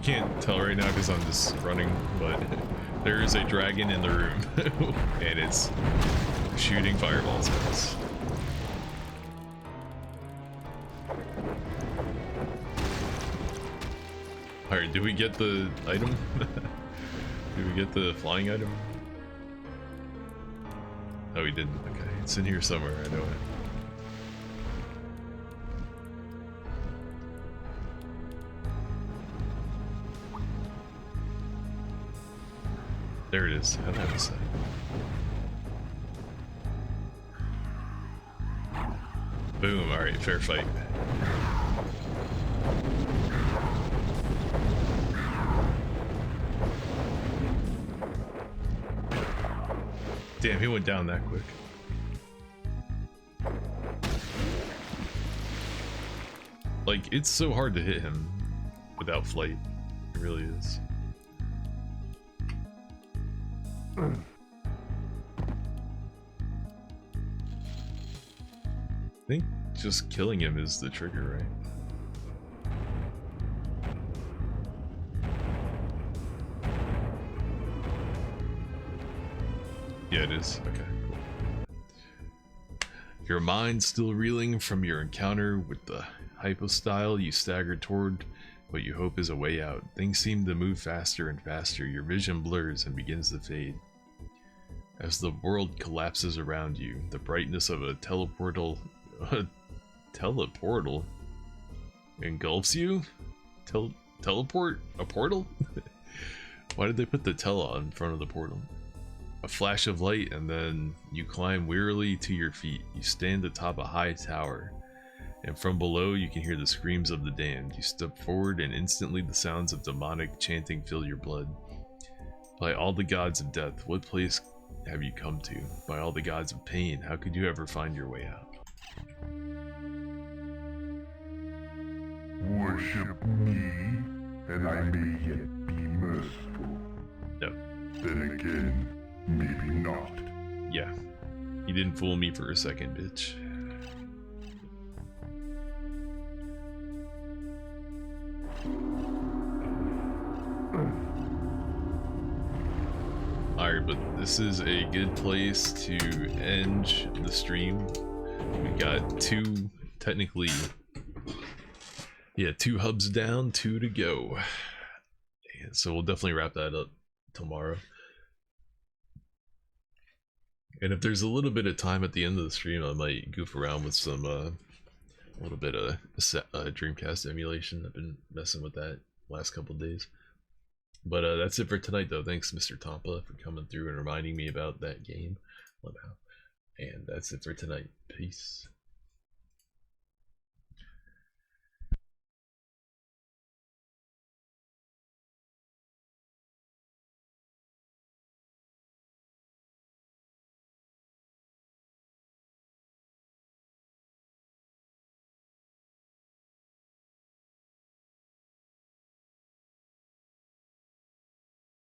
Can't tell right now because I'm just running, but there is a dragon in the room and it's shooting fireballs at us. Alright, did we get the item? Did we get the flying item? Oh, we didn't. Okay, it's in here somewhere, I know it. There it is. How did I miss that? Boom. Alright, fair fight. Damn, he went down that quick. Like, it's so hard to hit him without flight. It really is. I think just killing him is the trigger, right? Yeah, it is. Okay, cool. Your mind still reeling from your encounter with the hypostyle, you stagger toward what you hope is a way out. Things seem to move faster and faster. Your vision blurs and begins to fade. As the world collapses around you, the brightness of a teleportal engulfs you? Teleport? A portal? Why did they put the tele in front of the portal? A flash of light, and then you climb wearily to your feet. You stand atop a high tower, and from below you can hear the screams of the damned. You step forward, and instantly the sounds of demonic chanting fill your blood. By all the gods of death, what place have you come to? By all the gods of pain, how could you ever find your way out? Worship me, and I may yet be merciful. No. Then again, maybe not. Yeah. He didn't fool me for a second, bitch. Alright, but this is a good place to end the stream. We got two, technically, yeah, 2 hubs down, 2 to go. And so we'll definitely wrap that up tomorrow. And if there's a little bit of time at the end of the stream, I might goof around with some, a little bit of Dreamcast emulation. I've been messing with that last couple days. But that's it for tonight, though. Thanks, Mr. Tampa, for coming through and reminding me about that game. And that's it for tonight. Peace.